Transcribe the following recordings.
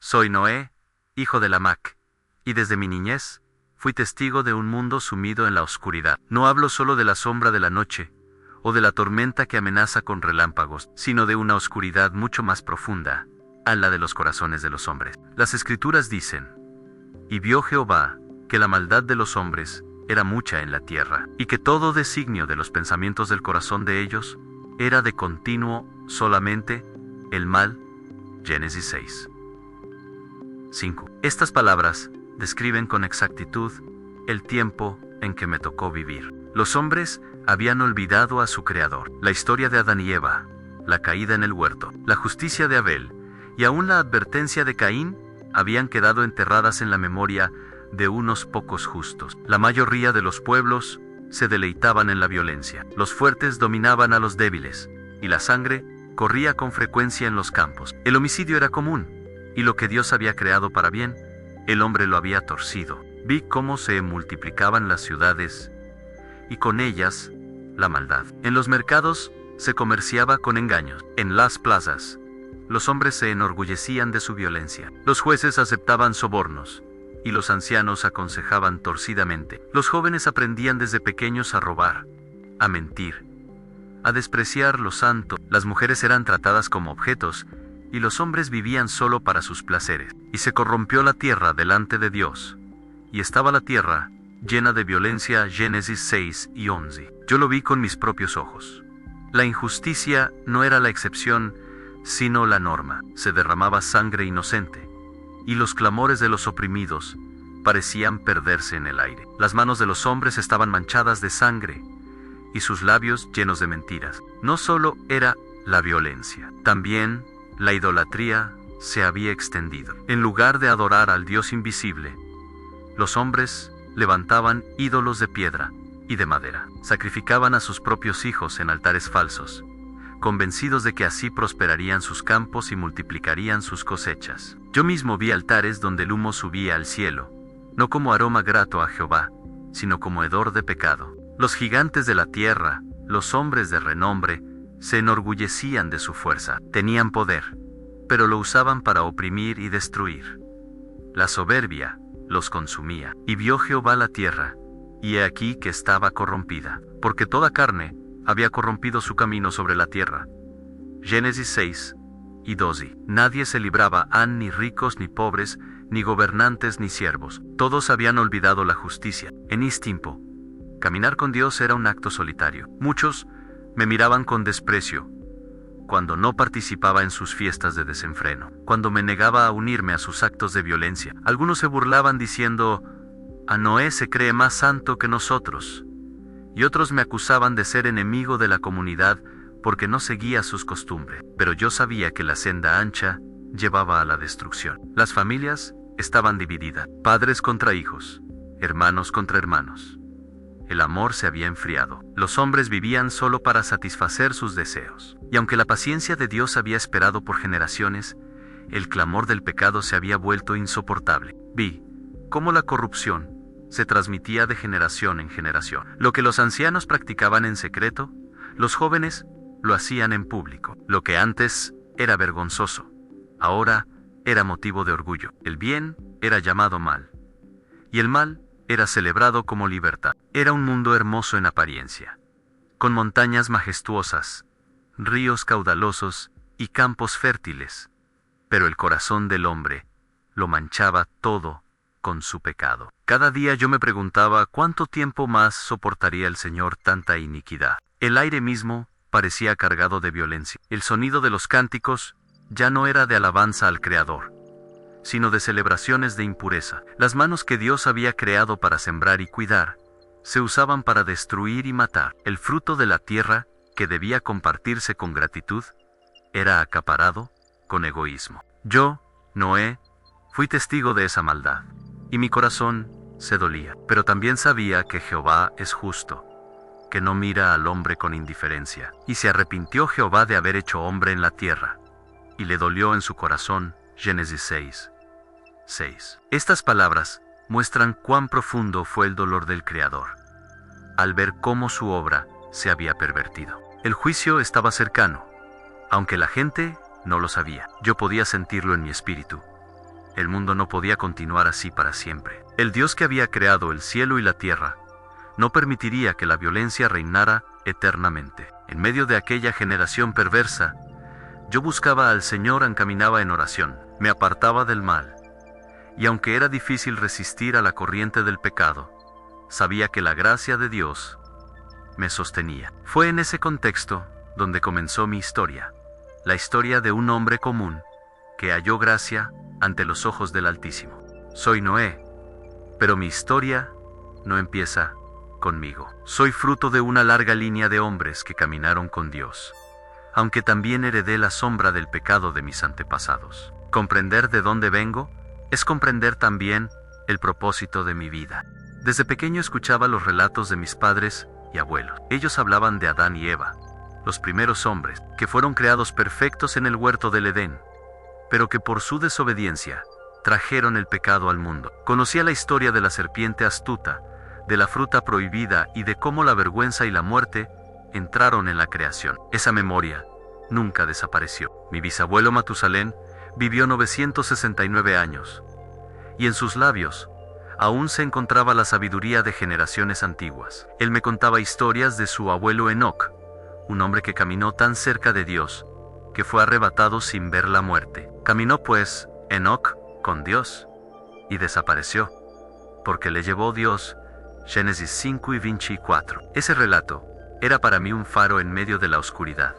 Soy Noé, hijo de Lamec, y desde mi niñez fui testigo de un mundo sumido en la oscuridad. No hablo solo de la sombra de la noche, o de la tormenta que amenaza con relámpagos, sino de una oscuridad mucho más profunda, a la de los corazones de los hombres. Las Escrituras dicen: y vio Jehová que la maldad de los hombres era mucha en la tierra, y que todo designio de los pensamientos del corazón de ellos era de continuo solamente el mal. Génesis 6. 5. Estas palabras describen con exactitud el tiempo en que me tocó vivir. Los hombres habían olvidado a su Creador. La historia de Adán y Eva, la caída en el huerto, la justicia de Abel y aún la advertencia de Caín habían quedado enterradas en la memoria de unos pocos justos. La mayoría de los pueblos se deleitaban en la violencia. Los fuertes dominaban a los débiles, y la sangre corría con frecuencia en los campos. El homicidio era común, y lo que Dios había creado para bien, el hombre lo había torcido. Vi cómo se multiplicaban las ciudades, y con ellas la maldad. En los mercados se comerciaba con engaños. En las plazas, los hombres se enorgullecían de su violencia. Los jueces aceptaban sobornos, y los ancianos aconsejaban torcidamente. Los jóvenes aprendían desde pequeños a robar, a mentir, a despreciar lo santo. Las mujeres eran tratadas como objetos, y los hombres vivían solo para sus placeres. Y se corrompió la tierra delante de Dios, y estaba la tierra llena de violencia. Génesis 6 y 11. Yo lo vi con mis propios ojos. La injusticia no era la excepción, sino la norma. Se derramaba sangre inocente, y los clamores de los oprimidos parecían perderse en el aire. Las manos de los hombres estaban manchadas de sangre, y sus labios llenos de mentiras. No solo era la violencia, también la idolatría se había extendido. En lugar de adorar al Dios invisible, los hombres levantaban ídolos de piedra y de madera. Sacrificaban a sus propios hijos en altares falsos, convencidos de que así prosperarían sus campos y multiplicarían sus cosechas. Yo mismo vi altares donde el humo subía al cielo, no como aroma grato a Jehová, sino como hedor de pecado. Los gigantes de la tierra, los hombres de renombre, se enorgullecían de su fuerza. Tenían poder, pero lo usaban para oprimir y destruir. La soberbia los consumía. Y vio Jehová la tierra, y he aquí que estaba corrompida, porque toda carne había corrompido su camino sobre la tierra. Génesis 6 y 12. Nadie se libraba, ni ricos ni pobres, ni gobernantes ni siervos. Todos habían olvidado la justicia. En ese tiempo, caminar con Dios era un acto solitario. Muchos me miraban con desprecio cuando no participaba en sus fiestas de desenfreno, cuando me negaba a unirme a sus actos de violencia. Algunos se burlaban diciendo: a Noé se cree más santo que nosotros, y otros me acusaban de ser enemigo de la comunidad porque no seguía sus costumbres. Pero yo sabía que la senda ancha llevaba a la destrucción. Las familias estaban divididas, padres contra hijos, hermanos contra hermanos. El amor se había enfriado. Los hombres vivían solo para satisfacer sus deseos. Y aunque la paciencia de Dios había esperado por generaciones, el clamor del pecado se había vuelto insoportable. Vi cómo la corrupción se transmitía de generación en generación. Lo que los ancianos practicaban en secreto, los jóvenes lo hacían en público. Lo que antes era vergonzoso, ahora era motivo de orgullo. El bien era llamado mal, y el mal era celebrado como libertad. Era un mundo hermoso en apariencia, con montañas majestuosas, ríos caudalosos y campos fértiles, pero el corazón del hombre lo manchaba todo con su pecado. Cada día yo me preguntaba cuánto tiempo más soportaría el Señor tanta iniquidad. El aire mismo parecía cargado de violencia. El sonido de los cánticos ya no era de alabanza al Creador, sino de celebraciones de impureza. Las manos que Dios había creado para sembrar y cuidar, se usaban para destruir y matar. El fruto de la tierra, que debía compartirse con gratitud, era acaparado con egoísmo. Yo, Noé, fui testigo de esa maldad, y mi corazón se dolía. Pero también sabía que Jehová es justo, que no mira al hombre con indiferencia. Y se arrepintió Jehová de haber hecho hombre en la tierra, y le dolió en su corazón. Génesis 6. 6. Estas palabras muestran cuán profundo fue el dolor del Creador al ver cómo su obra se había pervertido. El juicio estaba cercano, aunque la gente no lo sabía. Yo podía sentirlo en mi espíritu. El mundo no podía continuar así para siempre. El Dios que había creado el cielo y la tierra no permitiría que la violencia reinara eternamente. En medio de aquella generación perversa, yo buscaba al Señor, encaminaba en oración, me apartaba del mal. Y aunque era difícil resistir a la corriente del pecado, sabía que la gracia de Dios me sostenía. Fue en ese contexto donde comenzó mi historia, la historia de un hombre común que halló gracia ante los ojos del Altísimo. Soy Noé, pero mi historia no empieza conmigo. Soy fruto de una larga línea de hombres que caminaron con Dios, aunque también heredé la sombra del pecado de mis antepasados. Comprender de dónde vengo es comprender también el propósito de mi vida. Desde pequeño escuchaba los relatos de mis padres y abuelos. Ellos hablaban de Adán y Eva, los primeros hombres, que fueron creados perfectos en el huerto del Edén, pero que por su desobediencia trajeron el pecado al mundo. Conocía la historia de la serpiente astuta, de la fruta prohibida y de cómo la vergüenza y la muerte entraron en la creación. Esa memoria nunca desapareció. Mi bisabuelo Matusalén vivió 969 años, y en sus labios aún se encontraba la sabiduría de generaciones antiguas. Él me contaba historias de su abuelo Enoc, un hombre que caminó tan cerca de Dios, que fue arrebatado sin ver la muerte. Caminó pues Enoc con Dios, y desapareció, porque le llevó Dios. Génesis 5 y 24. Ese relato era para mí un faro en medio de la oscuridad.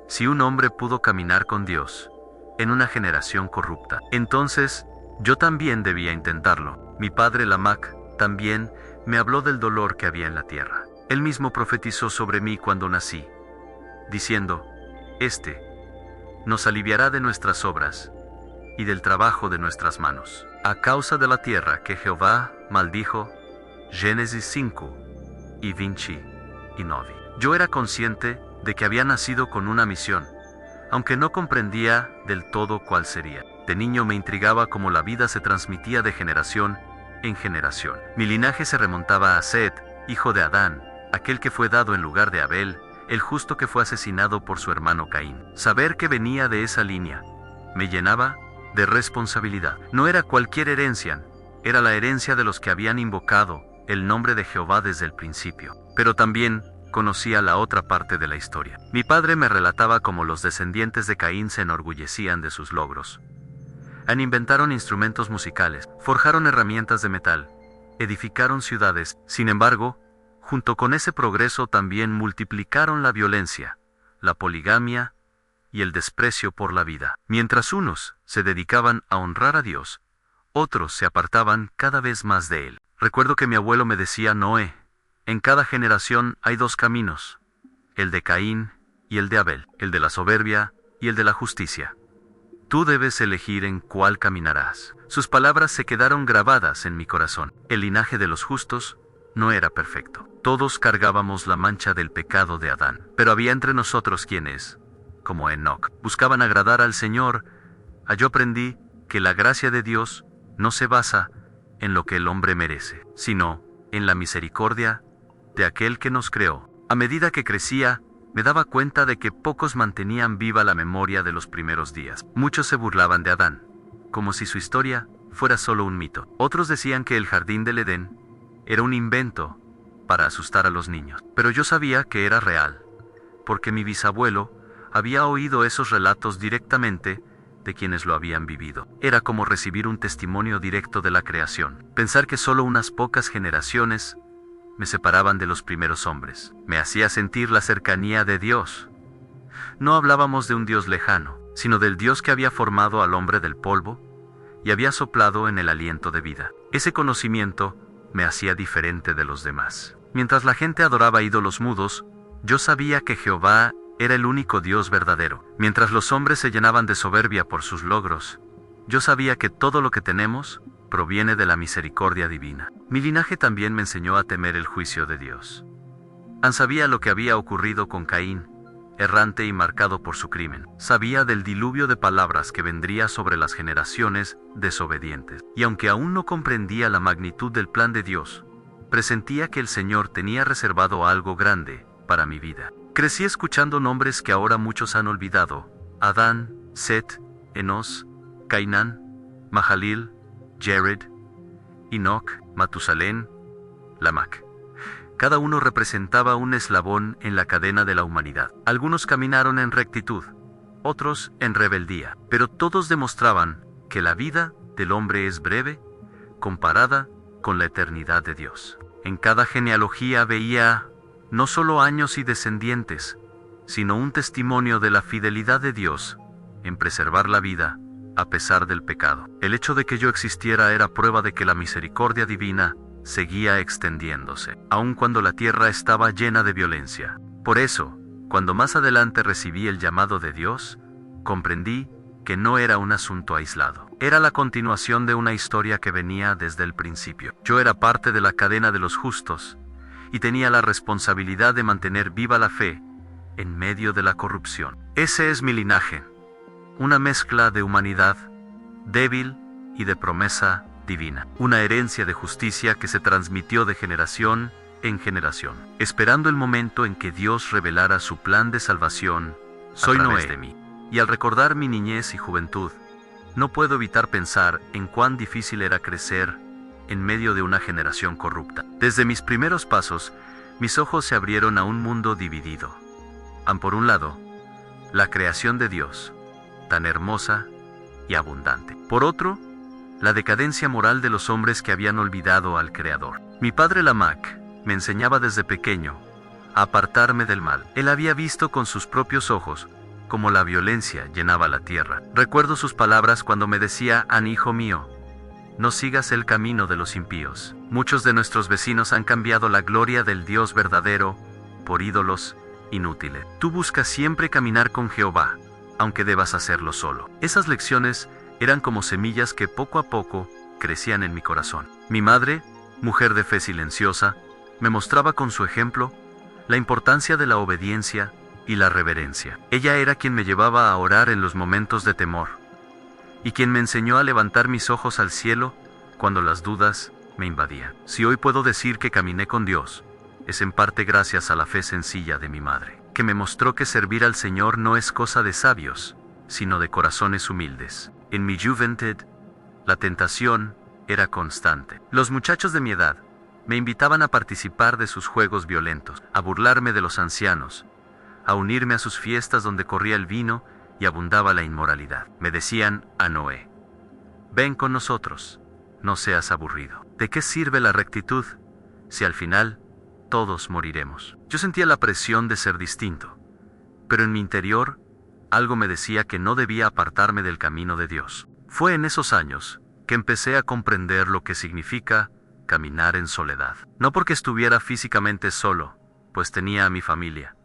Si un hombre pudo caminar con Dios en una generación corrupta, entonces yo también debía intentarlo. Mi padre Lamach también me habló del dolor que había en la tierra. Él mismo profetizó sobre mí cuando nací, diciendo: Este nos aliviará de nuestras obras y del trabajo de nuestras manos, a causa de la tierra que Jehová maldijo. Génesis 5 y 29. Yo era consciente de que había nacido con una misión, aunque no comprendía del todo cuál sería. De niño me intrigaba cómo la vida se transmitía de generación en generación. Mi linaje se remontaba a Set, hijo de Adán, aquel que fue dado en lugar de Abel, el justo que fue asesinado por su hermano Caín. Saber que venía de esa línea me llenaba de responsabilidad. No era cualquier herencia, era la herencia de los que habían invocado el nombre de Jehová desde el principio. Pero también conocía la otra parte de la historia. Mi padre me relataba cómo los descendientes de Caín se enorgullecían de sus logros. Inventaron instrumentos musicales, forjaron herramientas de metal, edificaron ciudades. Sin embargo, junto con ese progreso también multiplicaron la violencia, la poligamia y el desprecio por la vida. Mientras unos se dedicaban a honrar a Dios, otros se apartaban cada vez más de él. Recuerdo que mi abuelo me decía: Noé, en cada generación hay dos caminos, el de Caín y el de Abel, el de la soberbia y el de la justicia. Tú debes elegir en cuál caminarás. Sus palabras se quedaron grabadas en mi corazón. El linaje de los justos no era perfecto. Todos cargábamos la mancha del pecado de Adán, pero había entre nosotros quienes, como Enoc, buscaban agradar al Señor. Yo aprendí que la gracia de Dios no se basa en lo que el hombre merece, sino en la misericordia de aquel que nos creó. A medida que crecía, me daba cuenta de que pocos mantenían viva la memoria de los primeros días. Muchos se burlaban de Adán, como si su historia fuera solo un mito. Otros decían que el jardín del Edén era un invento para asustar a los niños. Pero yo sabía que era real, porque mi bisabuelo había oído esos relatos directamente de quienes lo habían vivido. Era como recibir un testimonio directo de la creación. Pensar que solo unas pocas generaciones me separaban de los primeros hombres me hacía sentir la cercanía de Dios. No hablábamos de un Dios lejano, sino del Dios que había formado al hombre del polvo y había soplado en el aliento de vida. Ese conocimiento me hacía diferente de los demás. Mientras la gente adoraba ídolos mudos, yo sabía que Jehová era el único Dios verdadero. Mientras los hombres se llenaban de soberbia por sus logros, yo sabía que todo lo que tenemos proviene de la misericordia divina. Mi linaje también me enseñó a temer el juicio de Dios. Sabía lo que había ocurrido con Caín, errante y marcado por su crimen. Sabía del diluvio de palabras que vendría sobre las generaciones desobedientes. Y aunque aún no comprendía la magnitud del plan de Dios, presentía que el Señor tenía reservado algo grande para mi vida. Crecí escuchando nombres que ahora muchos han olvidado: Adán, Set, Enos, Cainán, Mahalil, Jared, Enoch, Matusalén, Lamach. Cada uno representaba un eslabón en la cadena de la humanidad. Algunos caminaron en rectitud, otros en rebeldía, pero todos demostraban que la vida del hombre es breve comparada con la eternidad de Dios. En cada genealogía veía no solo años y descendientes, sino un testimonio de la fidelidad de Dios en preservar la vida a pesar del pecado. El hecho de que yo existiera era prueba de que la misericordia divina seguía extendiéndose, aun cuando la tierra estaba llena de violencia. Por eso, cuando más adelante recibí el llamado de Dios, comprendí que no era un asunto aislado. Era la continuación de una historia que venía desde el principio. Yo era parte de la cadena de los justos y tenía la responsabilidad de mantener viva la fe en medio de la corrupción. Ese es mi linaje, una mezcla de humanidad débil y de promesa divina, una herencia de justicia que se transmitió de generación en generación, esperando el momento en que Dios revelara su plan de salvación. Soy Noé de mí, y al recordar mi niñez y juventud, no puedo evitar pensar en cuán difícil era crecer en medio de una generación corrupta. Desde mis primeros pasos, mis ojos se abrieron a un mundo dividido. Por un lado, la creación de Dios, tan hermosa y abundante. Por otro, la decadencia moral de los hombres que habían olvidado al Creador. Mi padre Lamach me enseñaba desde pequeño a apartarme del mal. Él había visto con sus propios ojos cómo la violencia llenaba la tierra. Recuerdo sus palabras cuando me decía: hijo mío, no sigas el camino de los impíos. Muchos de nuestros vecinos han cambiado la gloria del Dios verdadero por ídolos inútiles. Tú buscas siempre caminar con Jehová, aunque debas hacerlo solo. Esas lecciones eran como semillas que poco a poco crecían en mi corazón. Mi madre, mujer de fe silenciosa, me mostraba con su ejemplo la importancia de la obediencia y la reverencia. Ella era quien me llevaba a orar en los momentos de temor, y quien me enseñó a levantar mis ojos al cielo cuando las dudas me invadían. Si hoy puedo decir que caminé con Dios, es en parte gracias a la fe sencilla de mi madre, que me mostró que servir al Señor no es cosa de sabios, sino de corazones humildes. En mi juventud, la tentación era constante. Los muchachos de mi edad me invitaban a participar de sus juegos violentos, a burlarme de los ancianos, a unirme a sus fiestas donde corría el vino y abundaba la inmoralidad. Me decían a Noé: ven con nosotros, no seas aburrido. ¿De qué sirve la rectitud si al final todos moriremos? Yo sentía la presión de ser distinto, pero en mi interior algo me decía que no debía apartarme del camino de Dios. Fue en esos años que empecé a comprender lo que significa caminar en soledad. No porque estuviera físicamente solo, pues tenía a mi familia,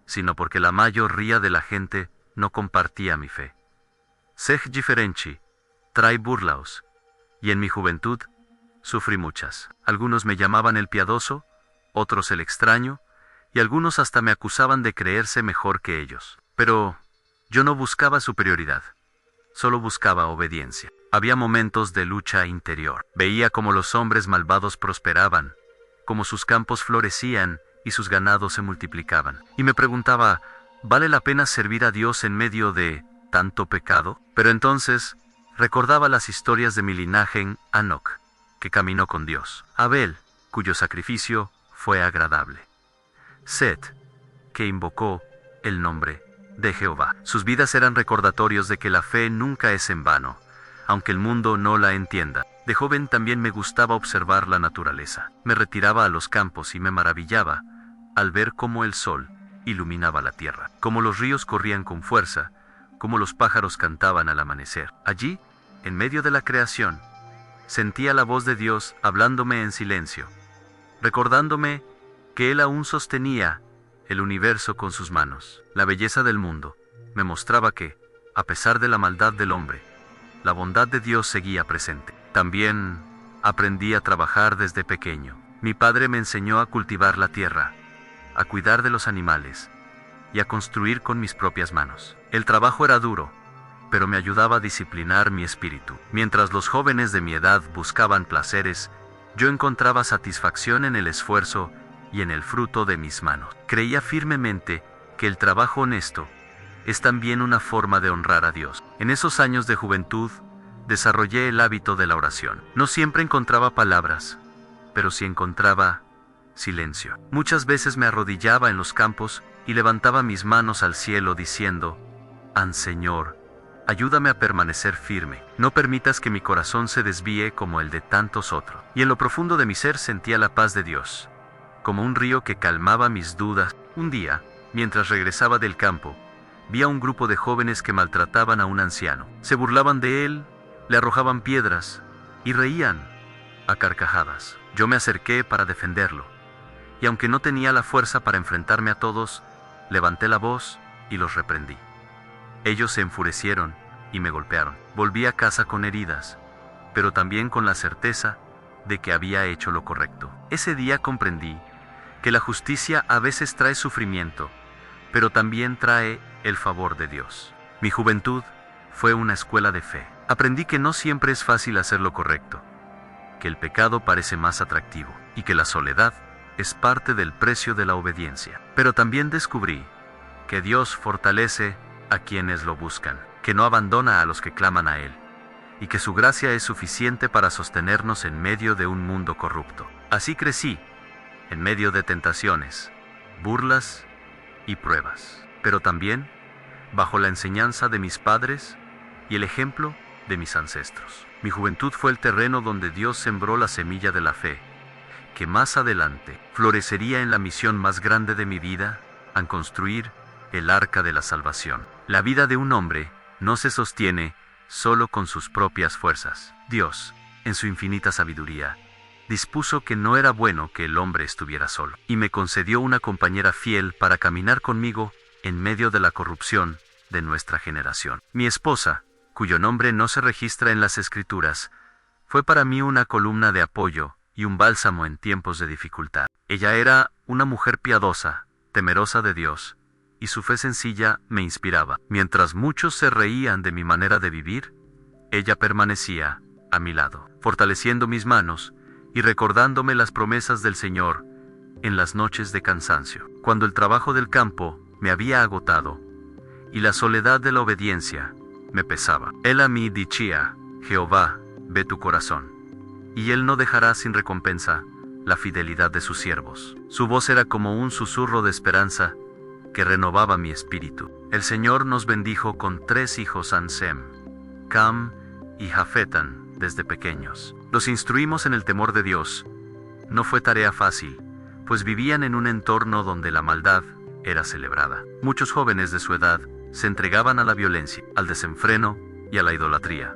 sino porque la mayoría de la gente no compartía mi fe. Sej diferenci, trae burlaos, y en mi juventud sufrí muchas. Algunos me llamaban el piadoso, otros el extraño, y algunos hasta me acusaban de creerse mejor que ellos. Pero yo no buscaba superioridad, solo buscaba obediencia. Había momentos de lucha interior. Veía cómo los hombres malvados prosperaban, cómo sus campos florecían y sus ganados se multiplicaban. Y me preguntaba: ¿vale la pena servir a Dios en medio de tanto pecado? Pero entonces recordaba las historias de mi linaje en Enoch, que caminó con Dios; Abel, cuyo sacrificio fue agradable; Set, que invocó el nombre de Jehová. Sus vidas eran recordatorios de que la fe nunca es en vano, aunque el mundo no la entienda. De joven también me gustaba observar la naturaleza. Me retiraba a los campos y me maravillaba al ver cómo el sol iluminaba la tierra, cómo los ríos corrían con fuerza, cómo los pájaros cantaban al amanecer. Allí, en medio de la creación, sentía la voz de Dios hablándome en silencio, recordándome que Él aún sostenía el universo con sus manos. La belleza del mundo me mostraba que, a pesar de la maldad del hombre, la bondad de Dios seguía presente. También aprendí a trabajar desde pequeño. Mi padre me enseñó a cultivar la tierra, a cuidar de los animales y a construir con mis propias manos. El trabajo era duro, pero me ayudaba a disciplinar mi espíritu. Mientras los jóvenes de mi edad buscaban placeres, yo encontraba satisfacción en el esfuerzo y en el fruto de mis manos. Creía firmemente que el trabajo honesto es también una forma de honrar a Dios. En esos años de juventud, desarrollé el hábito de la oración. No siempre encontraba palabras, pero sí encontraba silencio. Muchas veces me arrodillaba en los campos y levantaba mis manos al cielo diciendo: Señor, ayúdame a permanecer firme. No permitas que mi corazón se desvíe como el de tantos otros. Y en lo profundo de mi ser sentía la paz de Dios, como un río que calmaba mis dudas. Un día, mientras regresaba del campo, vi a un grupo de jóvenes que maltrataban a un anciano. Se burlaban de él, le arrojaban piedras y reían a carcajadas. Yo me acerqué para defenderlo, y aunque no tenía la fuerza para enfrentarme a todos, levanté la voz y los reprendí. Ellos se enfurecieron y me golpearon. Volví a casa con heridas, pero también con la certeza de que había hecho lo correcto. Ese día comprendí que la justicia a veces trae sufrimiento, pero también trae el favor de Dios. Mi juventud fue una escuela de fe. Aprendí que no siempre es fácil hacer lo correcto, que el pecado parece más atractivo y que la soledad es parte del precio de la obediencia. Pero también descubrí que Dios fortalece a quienes lo buscan, que no abandona a los que claman a Él, y que su gracia es suficiente para sostenernos en medio de un mundo corrupto. Así crecí, en medio de tentaciones, burlas y pruebas, pero también bajo la enseñanza de mis padres y el ejemplo de mis ancestros. Mi juventud fue el terreno donde Dios sembró la semilla de la fe, que más adelante florecería en la misión más grande de mi vida, al construir el arca de la salvación. La vida de un hombre no se sostiene solo con sus propias fuerzas. Dios, en su infinita sabiduría, dispuso que no era bueno que el hombre estuviera solo, y me concedió una compañera fiel para caminar conmigo en medio de la corrupción de nuestra generación. Mi esposa, cuyo nombre no se registra en las Escrituras, fue para mí una columna de apoyo y un bálsamo en tiempos de dificultad. Ella era una mujer piadosa, temerosa de Dios, y su fe sencilla me inspiraba. Mientras muchos se reían de mi manera de vivir, ella permanecía a mi lado, fortaleciendo mis manos y recordándome las promesas del Señor en las noches de cansancio. Cuando el trabajo del campo me había agotado y la soledad de la obediencia me pesaba, Él a mí decía: Jehová ve tu corazón, y Él no dejará sin recompensa la fidelidad de sus siervos. Su voz era como un susurro de esperanza que renovaba mi espíritu. El Señor nos bendijo con 3 hijos: Ansem, Cam y Jafetan, desde pequeños. Los instruimos en el temor de Dios. No fue tarea fácil, pues vivían en un entorno donde la maldad era celebrada. Muchos jóvenes de su edad se entregaban a la violencia, al desenfreno y a la idolatría.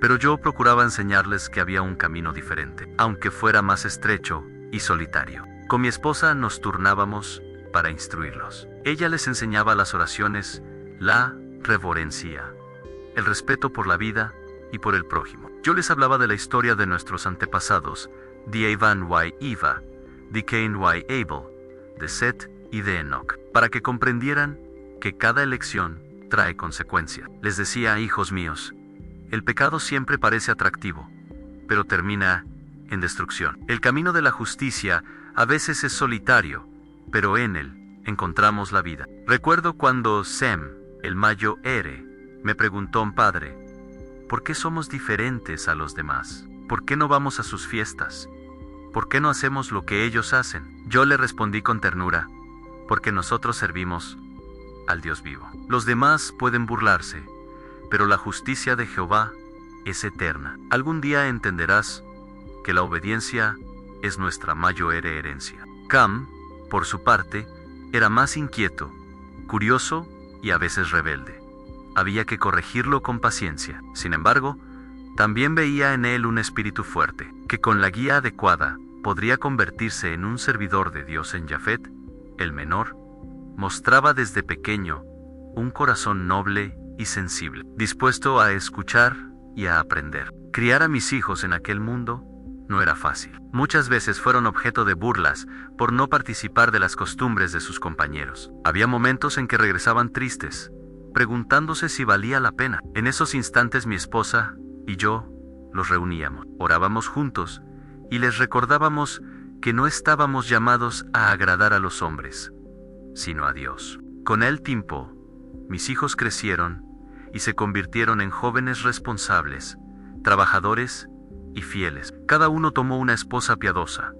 Pero yo procuraba enseñarles que había un camino diferente, aunque fuera más estrecho y solitario. Con mi esposa nos turnábamos para instruirlos. Ella les enseñaba las oraciones, la reverencia, el respeto por la vida y por el prójimo. Yo les hablaba de la historia de nuestros antepasados, de Adán y Eva, de Cain y Abel, de Set y de Enoch, para que comprendieran que cada elección trae consecuencia. Les decía: hijos míos, el pecado siempre parece atractivo, pero termina en destrucción. El camino de la justicia a veces es solitario, pero en él encontramos la vida. Recuerdo cuando Sem, el mayo Ere, me preguntó: padre, ¿por qué somos diferentes a los demás? ¿Por qué no vamos a sus fiestas? ¿Por qué no hacemos lo que ellos hacen? Yo le respondí con ternura: porque nosotros servimos al Dios vivo. Los demás pueden burlarse, pero la justicia de Jehová es eterna. Algún día entenderás que la obediencia es nuestra mayor herencia. Cam, por su parte, era más inquieto, curioso y a veces rebelde. Había que corregirlo con paciencia. Sin embargo, también veía en él un espíritu fuerte, que con la guía adecuada podría convertirse en un servidor de Dios. En Jafet, el menor, mostraba desde pequeño un corazón noble y sensible, dispuesto a escuchar y a aprender. Criar a mis hijos en aquel mundo no era fácil. Muchas veces fueron objeto de burlas por no participar de las costumbres de sus compañeros. Había momentos en que regresaban tristes, preguntándose si valía la pena. En esos instantes mi esposa y yo los reuníamos, orábamos juntos y les recordábamos que no estábamos llamados a agradar a los hombres, sino a Dios. Con el tiempo, mis hijos crecieron y se convirtieron en jóvenes responsables, trabajadores y fieles. Cada uno tomó una esposa piadosa,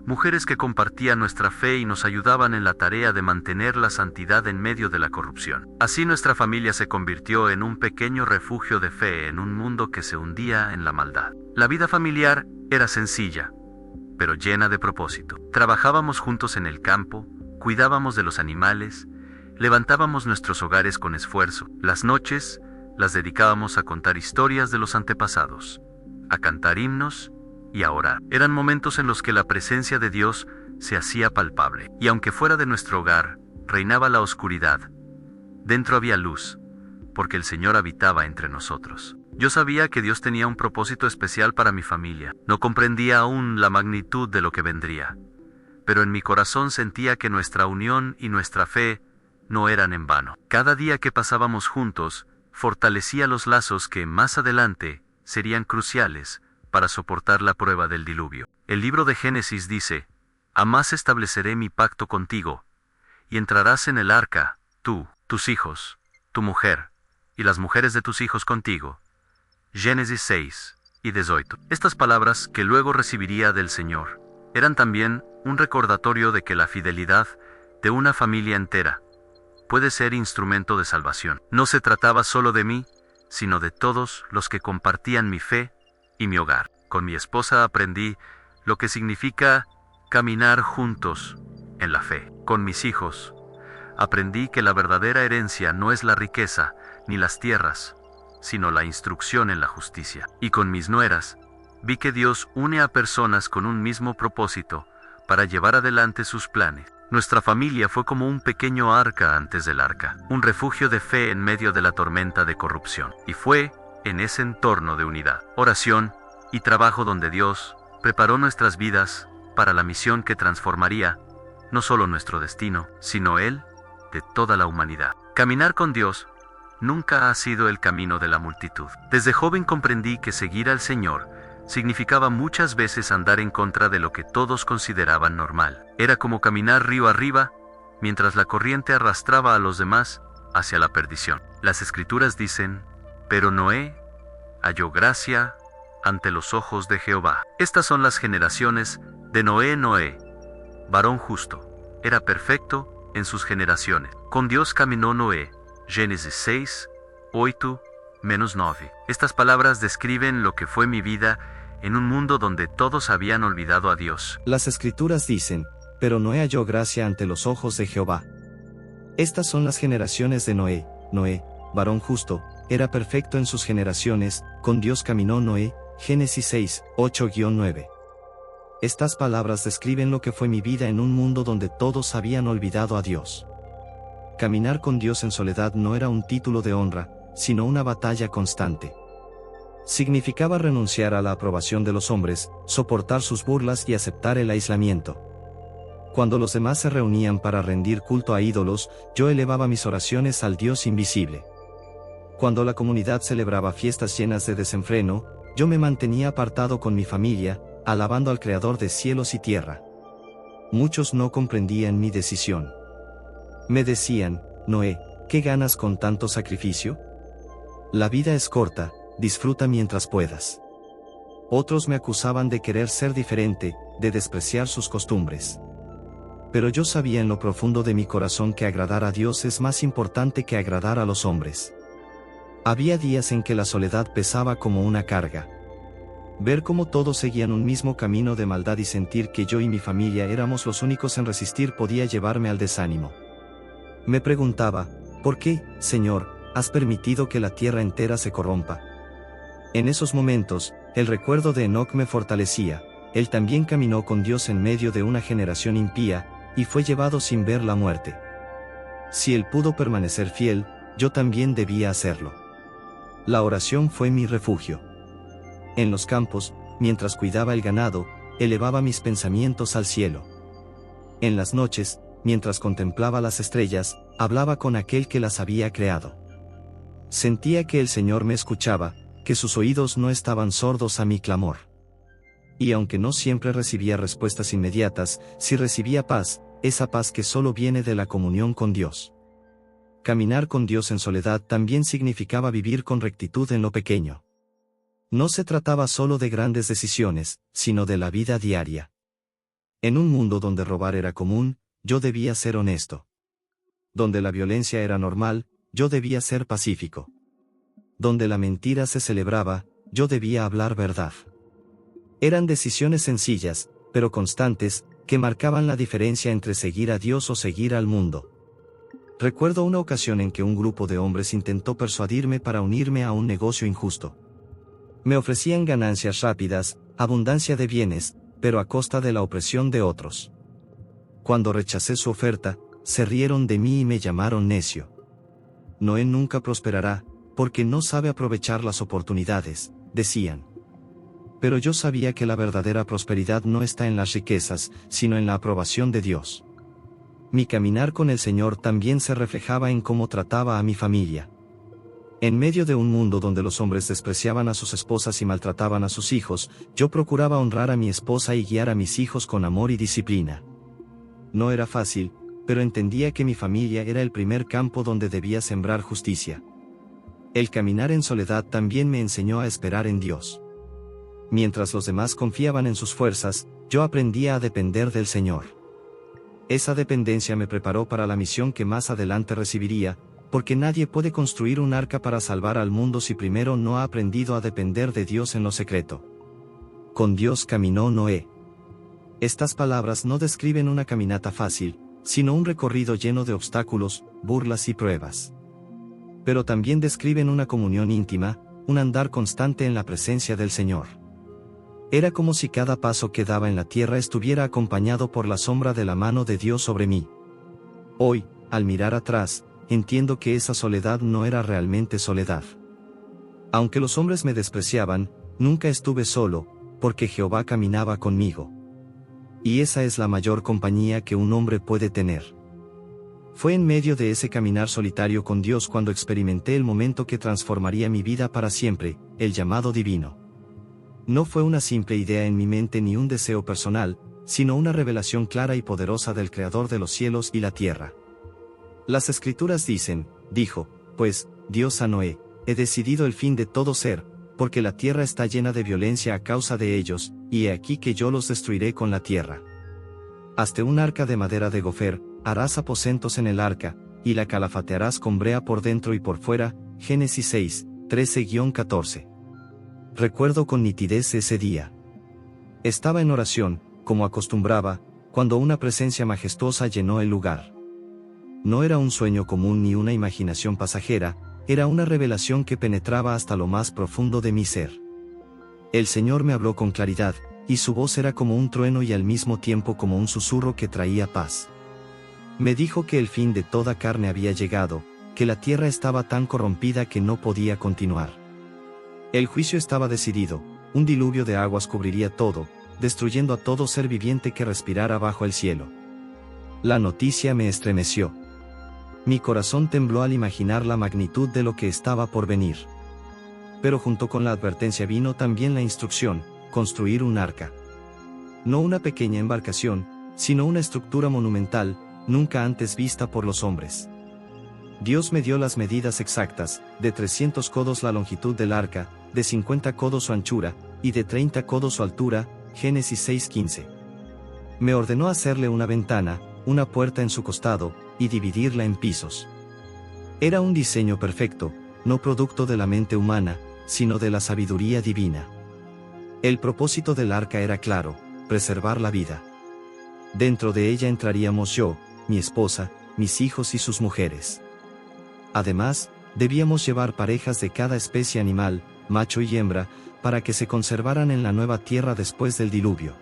mujeres que compartían nuestra fe y nos ayudaban en la tarea de mantener la santidad en medio de la corrupción. Así nuestra familia se convirtió en un pequeño refugio de fe en un mundo que se hundía en la maldad. La vida familiar era sencilla, pero llena de propósito. Trabajábamos juntos en el campo, cuidábamos de los animales, levantábamos nuestros hogares con esfuerzo. Las noches las dedicábamos a contar historias de los antepasados, a cantar himnos y a orar. Eran momentos en los que la presencia de Dios se hacía palpable. Y aunque fuera de nuestro hogar reinaba la oscuridad, dentro había luz, porque el Señor habitaba entre nosotros. Yo sabía que Dios tenía un propósito especial para mi familia. No comprendía aún la magnitud de lo que vendría, pero en mi corazón sentía que nuestra unión y nuestra fe no eran en vano. Cada día que pasábamos juntos fortalecía los lazos que más adelante serían cruciales para soportar la prueba del diluvio. El libro de Génesis dice: «Jamás estableceré mi pacto contigo, y entrarás en el arca, tú, tus hijos, tu mujer, y las mujeres de tus hijos contigo». Génesis 6 y 18. Estas palabras que luego recibiría del Señor eran también un recordatorio de que la fidelidad de una familia entera puede ser instrumento de salvación. No se trataba solo de mí, sino de todos los que compartían mi fe y mi hogar. Con mi esposa aprendí lo que significa caminar juntos en la fe. Con mis hijos aprendí que la verdadera herencia no es la riqueza ni las tierras, sino la instrucción en la justicia. Y con mis nueras vi que Dios une a personas con un mismo propósito para llevar adelante sus planes. Nuestra familia fue como un pequeño arca antes del arca, un refugio de fe en medio de la tormenta de corrupción. Y fue en ese entorno de unidad, oración y trabajo donde Dios preparó nuestras vidas para la misión que transformaría no solo nuestro destino, sino el de toda la humanidad. Caminar con Dios nunca ha sido el camino de la multitud. Desde joven comprendí que seguir al Señor significaba muchas veces andar en contra de lo que todos consideraban normal. Era como caminar río arriba, mientras la corriente arrastraba a los demás hacia la perdición. Las Escrituras dicen: «Pero Noé halló gracia ante los ojos de Jehová». Estas son las generaciones de Noé. Noé, varón justo, era perfecto en sus generaciones. Con Dios caminó Noé. Génesis 6, 8-9. Estas palabras describen lo que fue mi vida en un mundo donde todos habían olvidado a Dios. Las Escrituras dicen: «Pero Noé halló gracia ante los ojos de Jehová». Estas son las generaciones de Noé. Noé, varón justo, era perfecto en sus generaciones. Con Dios caminó Noé. Génesis 6, 8-9. Estas palabras describen lo que fue mi vida en un mundo donde todos habían olvidado a Dios. Caminar con Dios en soledad no era un título de honra, sino una batalla constante. Significaba renunciar a la aprobación de los hombres, soportar sus burlas y aceptar el aislamiento. Cuando los demás se reunían para rendir culto a ídolos, yo elevaba mis oraciones al Dios invisible. Cuando la comunidad celebraba fiestas llenas de desenfreno, yo me mantenía apartado con mi familia, alabando al Creador de cielos y tierra. Muchos no comprendían mi decisión. Me decían: «Noé, ¿qué ganas con tanto sacrificio? La vida es corta, disfruta mientras puedas». Otros me acusaban de querer ser diferente, de despreciar sus costumbres. Pero yo sabía en lo profundo de mi corazón que agradar a Dios es más importante que agradar a los hombres. Había días en que la soledad pesaba como una carga. Ver cómo todos seguían un mismo camino de maldad y sentir que yo y mi familia éramos los únicos en resistir podía llevarme al desánimo. Me preguntaba: ¿por qué, Señor, has permitido que la tierra entera se corrompa? En esos momentos, el recuerdo de Enoc me fortalecía. Él también caminó con Dios en medio de una generación impía, y fue llevado sin ver la muerte. Si él pudo permanecer fiel, yo también debía hacerlo. La oración fue mi refugio. En los campos, mientras cuidaba el ganado, elevaba mis pensamientos al cielo. En las noches, mientras contemplaba las estrellas, hablaba con aquel que las había creado. Sentía que el Señor me escuchaba, que sus oídos no estaban sordos a mi clamor. Y aunque no siempre recibía respuestas inmediatas, sí recibía paz, esa paz que solo viene de la comunión con Dios. Caminar con Dios en soledad también significaba vivir con rectitud en lo pequeño. No se trataba solo de grandes decisiones, sino de la vida diaria. En un mundo donde robar era común, yo debía ser honesto. Donde la violencia era normal, yo debía ser pacífico. Donde la mentira se celebraba, yo debía hablar verdad. Eran decisiones sencillas, pero constantes, que marcaban la diferencia entre seguir a Dios o seguir al mundo. Recuerdo una ocasión en que un grupo de hombres intentó persuadirme para unirme a un negocio injusto. Me ofrecían ganancias rápidas, abundancia de bienes, pero a costa de la opresión de otros. Cuando rechacé su oferta, se rieron de mí y me llamaron necio. Noé nunca prosperará, porque no sabe aprovechar las oportunidades, decían. Pero yo sabía que la verdadera prosperidad no está en las riquezas, sino en la aprobación de Dios. Mi caminar con el Señor también se reflejaba en cómo trataba a mi familia. En medio de un mundo donde los hombres despreciaban a sus esposas y maltrataban a sus hijos, yo procuraba honrar a mi esposa y guiar a mis hijos con amor y disciplina. No era fácil, pero entendía que mi familia era el primer campo donde debía sembrar justicia. El caminar en soledad también me enseñó a esperar en Dios. Mientras los demás confiaban en sus fuerzas, yo aprendía a depender del Señor. Esa dependencia me preparó para la misión que más adelante recibiría, porque nadie puede construir un arca para salvar al mundo si primero no ha aprendido a depender de Dios en lo secreto. Con Dios caminó Noé. Estas palabras no describen una caminata fácil, sino un recorrido lleno de obstáculos, burlas y pruebas. Pero también describen una comunión íntima, un andar constante en la presencia del Señor. Era como si cada paso que daba en la tierra estuviera acompañado por la sombra de la mano de Dios sobre mí. Hoy, al mirar atrás, entiendo que esa soledad no era realmente soledad. Aunque los hombres me despreciaban, nunca estuve solo, porque Jehová caminaba conmigo. Y esa es la mayor compañía que un hombre puede tener. Fue en medio de ese caminar solitario con Dios cuando experimenté el momento que transformaría mi vida para siempre, el llamado divino. No fue una simple idea en mi mente ni un deseo personal, sino una revelación clara y poderosa del Creador de los cielos y la tierra. Las Escrituras dicen, dijo, pues, Dios a Noé, he decidido el fin de todo ser, porque la tierra está llena de violencia a causa de ellos, y he aquí que yo los destruiré con la tierra. Hazte un arca de madera de gofer, harás aposentos en el arca, y la calafatearás con brea por dentro y por fuera. Génesis 6, 13-14. Recuerdo con nitidez ese día. Estaba en oración, como acostumbraba, cuando una presencia majestuosa llenó el lugar. No era un sueño común ni una imaginación pasajera, era una revelación que penetraba hasta lo más profundo de mi ser. El Señor me habló con claridad, y su voz era como un trueno y al mismo tiempo como un susurro que traía paz. Me dijo que el fin de toda carne había llegado, que la tierra estaba tan corrompida que no podía continuar. El juicio estaba decidido, un diluvio de aguas cubriría todo, destruyendo a todo ser viviente que respirara bajo el cielo. La noticia me estremeció. Mi corazón tembló al imaginar la magnitud de lo que estaba por venir. Pero junto con la advertencia vino también la instrucción, construir un arca. No una pequeña embarcación, sino una estructura monumental, nunca antes vista por los hombres. Dios me dio las medidas exactas, de 300 codos la longitud del arca, de 50 codos su anchura, y de 30 codos su altura. Génesis 6:15. Me ordenó hacerle una ventana, una puerta en su costado, y dividirla en pisos. Era un diseño perfecto, no producto de la mente humana, sino de la sabiduría divina. El propósito del arca era claro, preservar la vida. Dentro de ella entraríamos yo, mi esposa, mis hijos y sus mujeres. Además, debíamos llevar parejas de cada especie animal, macho y hembra, para que se conservaran en la nueva tierra después del diluvio.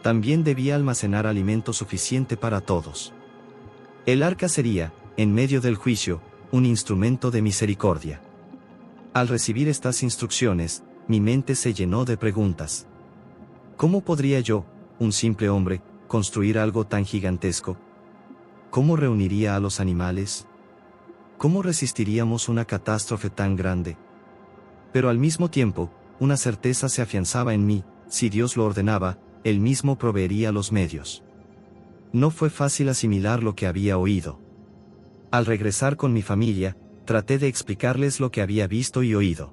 También debía almacenar alimento suficiente para todos. El arca sería, en medio del juicio, un instrumento de misericordia. Al recibir estas instrucciones, mi mente se llenó de preguntas. ¿Cómo podría yo, un simple hombre, construir algo tan gigantesco? ¿Cómo reuniría a los animales? ¿Cómo resistiríamos una catástrofe tan grande? Pero al mismo tiempo, una certeza se afianzaba en mí: si Dios lo ordenaba, Él mismo proveería los medios. No fue fácil asimilar lo que había oído. Al regresar con mi familia, traté de explicarles lo que había visto y oído.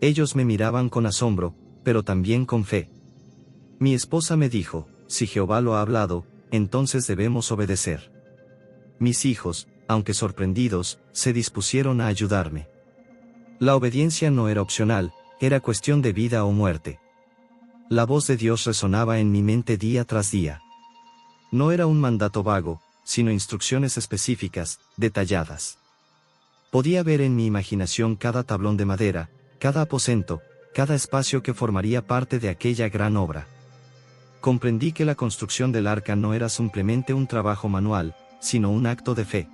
Ellos me miraban con asombro, pero también con fe. Mi esposa me dijo, si Jehová lo ha hablado, entonces debemos obedecer. Mis hijos, aunque sorprendidos, se dispusieron a ayudarme. La obediencia no era opcional, era cuestión de vida o muerte. La voz de Dios resonaba en mi mente día tras día. No era un mandato vago, sino instrucciones específicas, detalladas. Podía ver en mi imaginación cada tablón de madera, cada aposento, cada espacio que formaría parte de aquella gran obra. Comprendí que la construcción del arca no era simplemente un trabajo manual, sino un acto de fe.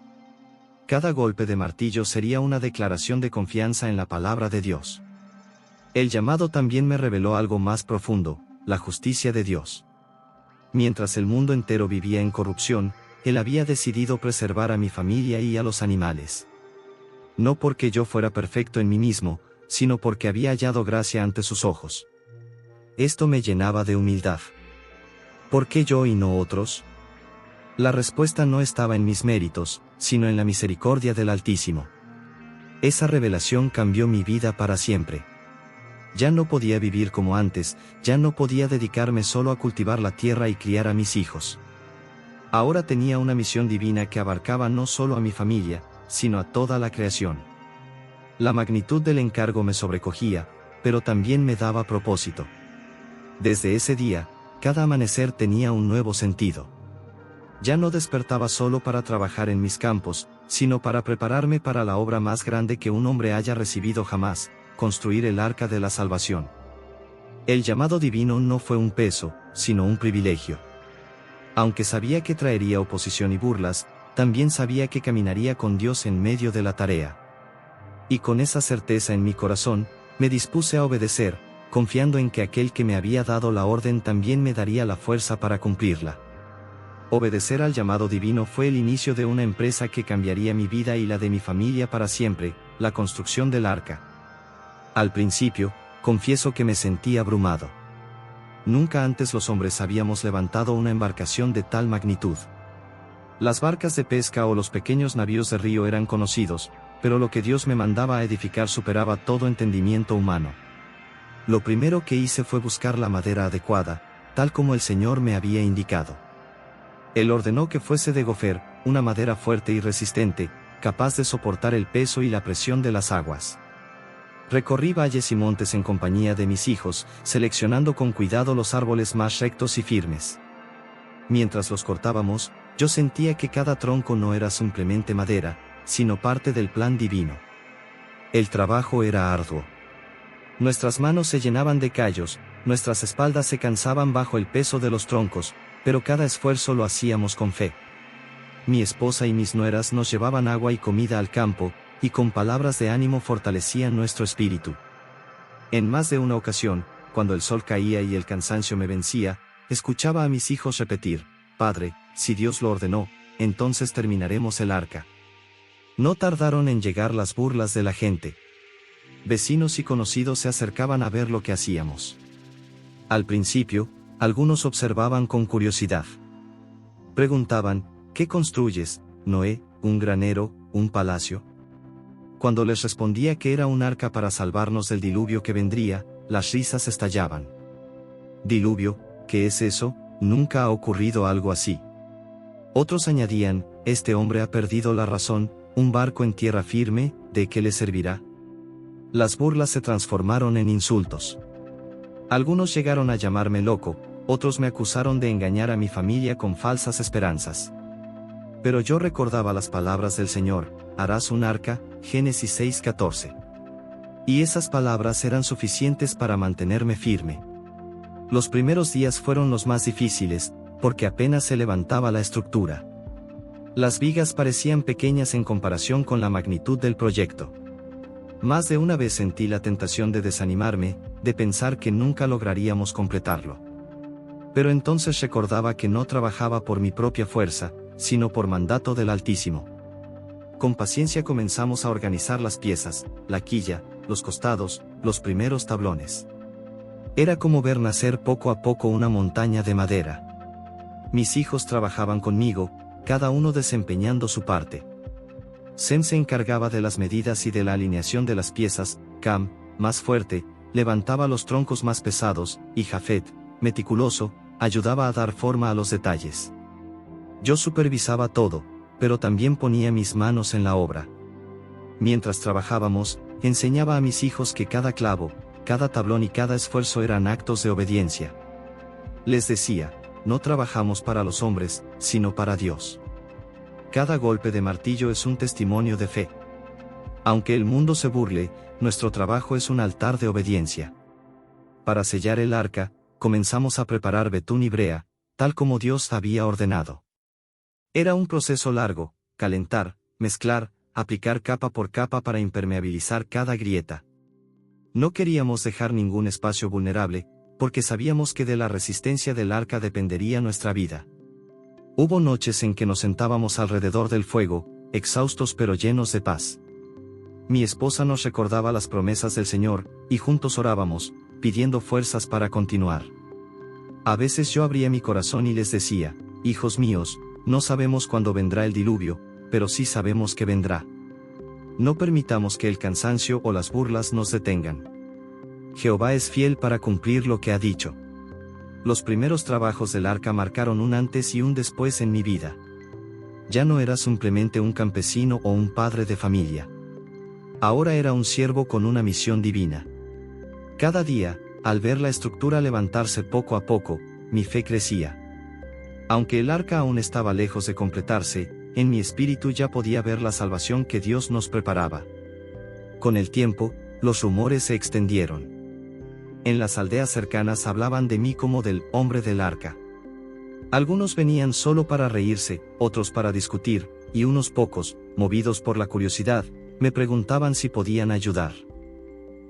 Cada golpe de martillo sería una declaración de confianza en la palabra de Dios. El llamado también me reveló algo más profundo, la justicia de Dios. Mientras el mundo entero vivía en corrupción, Él había decidido preservar a mi familia y a los animales. No porque yo fuera perfecto en mí mismo, sino porque había hallado gracia ante sus ojos. Esto me llenaba de humildad. ¿Por qué yo y no otros? La respuesta no estaba en mis méritos, sino en la misericordia del Altísimo. Esa revelación cambió mi vida para siempre. Ya no podía vivir como antes, ya no podía dedicarme solo a cultivar la tierra y criar a mis hijos. Ahora tenía una misión divina que abarcaba no solo a mi familia, sino a toda la creación. La magnitud del encargo me sobrecogía, pero también me daba propósito. Desde ese día, cada amanecer tenía un nuevo sentido. Ya no despertaba solo para trabajar en mis campos, sino para prepararme para la obra más grande que un hombre haya recibido jamás, construir el arca de la salvación. El llamado divino no fue un peso, sino un privilegio. Aunque sabía que traería oposición y burlas, también sabía que caminaría con Dios en medio de la tarea. Y con esa certeza en mi corazón, me dispuse a obedecer, confiando en que aquel que me había dado la orden también me daría la fuerza para cumplirla. Obedecer al llamado divino fue el inicio de una empresa que cambiaría mi vida y la de mi familia para siempre, la construcción del arca. Al principio, confieso que me sentí abrumado. Nunca antes los hombres habíamos levantado una embarcación de tal magnitud. Las barcas de pesca o los pequeños navíos de río eran conocidos, pero lo que Dios me mandaba a edificar superaba todo entendimiento humano. Lo primero que hice fue buscar la madera adecuada, tal como el Señor me había indicado. Él ordenó que fuese de gofer, una madera fuerte y resistente, capaz de soportar el peso y la presión de las aguas. Recorrí valles y montes en compañía de mis hijos, seleccionando con cuidado los árboles más rectos y firmes. Mientras los cortábamos, yo sentía que cada tronco no era simplemente madera, sino parte del plan divino. El trabajo era arduo. Nuestras manos se llenaban de callos, nuestras espaldas se cansaban bajo el peso de los troncos, pero cada esfuerzo lo hacíamos con fe. Mi esposa y mis nueras nos llevaban agua y comida al campo, y con palabras de ánimo fortalecían nuestro espíritu. En más de una ocasión, cuando el sol caía y el cansancio me vencía, escuchaba a mis hijos repetir: «Padre, si Dios lo ordenó, entonces terminaremos el arca». No tardaron en llegar las burlas de la gente. Vecinos y conocidos se acercaban a ver lo que hacíamos. Al principio, algunos observaban con curiosidad. Preguntaban: «¿Qué construyes, Noé? ¿Un granero, un palacio?». Cuando les respondía que era un arca para salvarnos del diluvio que vendría, las risas estallaban. «¿Diluvio? ¿Qué es eso? Nunca ha ocurrido algo así». Otros añadían: «Este hombre ha perdido la razón, un barco en tierra firme, ¿de qué le servirá?». Las burlas se transformaron en insultos. Algunos llegaron a llamarme loco, otros me acusaron de engañar a mi familia con falsas esperanzas. Pero yo recordaba las palabras del Señor: «Harás un arca», Génesis 6:14. Y esas palabras eran suficientes para mantenerme firme. Los primeros días fueron los más difíciles, porque apenas se levantaba la estructura. Las vigas parecían pequeñas en comparación con la magnitud del proyecto. Más de una vez sentí la tentación de desanimarme, de pensar que nunca lograríamos completarlo. Pero entonces recordaba que no trabajaba por mi propia fuerza, sino por mandato del Altísimo. Con paciencia comenzamos a organizar las piezas, la quilla, los costados, los primeros tablones. Era como ver nacer poco a poco una montaña de madera. Mis hijos trabajaban conmigo, cada uno desempeñando su parte. Sem se encargaba de las medidas y de la alineación de las piezas, Cam, más fuerte, levantaba los troncos más pesados, y Jafet, meticuloso, ayudaba a dar forma a los detalles. Yo supervisaba todo, pero también ponía mis manos en la obra. Mientras trabajábamos, enseñaba a mis hijos que cada clavo, cada tablón y cada esfuerzo eran actos de obediencia. Les decía, no trabajamos para los hombres, sino para Dios. Cada golpe de martillo es un testimonio de fe. Aunque el mundo se burle, nuestro trabajo es un altar de obediencia. Para sellar el arca, comenzamos a preparar betún y brea, tal como Dios había ordenado. Era un proceso largo, calentar, mezclar, aplicar capa por capa para impermeabilizar cada grieta. No queríamos dejar ningún espacio vulnerable, porque sabíamos que de la resistencia del arca dependería nuestra vida. Hubo noches en que nos sentábamos alrededor del fuego, exhaustos pero llenos de paz. Mi esposa nos recordaba las promesas del Señor, y juntos orábamos, pidiendo fuerzas para continuar. A veces yo abría mi corazón y les decía, hijos míos, no sabemos cuándo vendrá el diluvio, pero sí sabemos que vendrá. No permitamos que el cansancio o las burlas nos detengan. Jehová es fiel para cumplir lo que ha dicho. Los primeros trabajos del arca marcaron un antes y un después en mi vida. Ya no era simplemente un campesino o un padre de familia. Ahora era un siervo con una misión divina. Cada día, al ver la estructura levantarse poco a poco, mi fe crecía. Aunque el arca aún estaba lejos de completarse, en mi espíritu ya podía ver la salvación que Dios nos preparaba. Con el tiempo, los rumores se extendieron. En las aldeas cercanas hablaban de mí como del hombre del arca. Algunos venían solo para reírse, otros para discutir, y unos pocos, movidos por la curiosidad, me preguntaban si podían ayudar.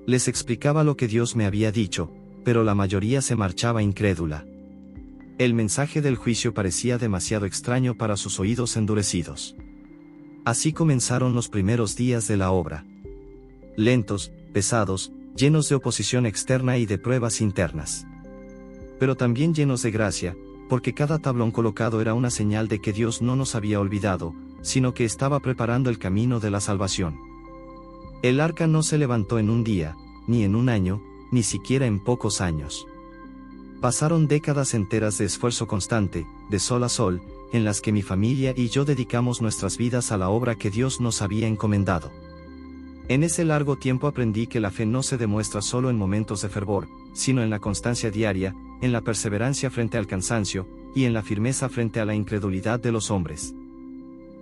Les explicaba lo que Dios me había dicho, pero la mayoría se marchaba incrédula. El mensaje del juicio parecía demasiado extraño para sus oídos endurecidos. Así comenzaron los primeros días de la obra. Lentos, pesados, llenos de oposición externa y de pruebas internas. Pero también llenos de gracia, porque cada tablón colocado era una señal de que Dios no nos había olvidado, sino que estaba preparando el camino de la salvación. El arca no se levantó en un día, ni en un año, ni siquiera en pocos años. Pasaron décadas enteras de esfuerzo constante, de sol a sol, en las que mi familia y yo dedicamos nuestras vidas a la obra que Dios nos había encomendado. En ese largo tiempo aprendí que la fe no se demuestra solo en momentos de fervor, sino en la constancia diaria, en la perseverancia frente al cansancio, y en la firmeza frente a la incredulidad de los hombres.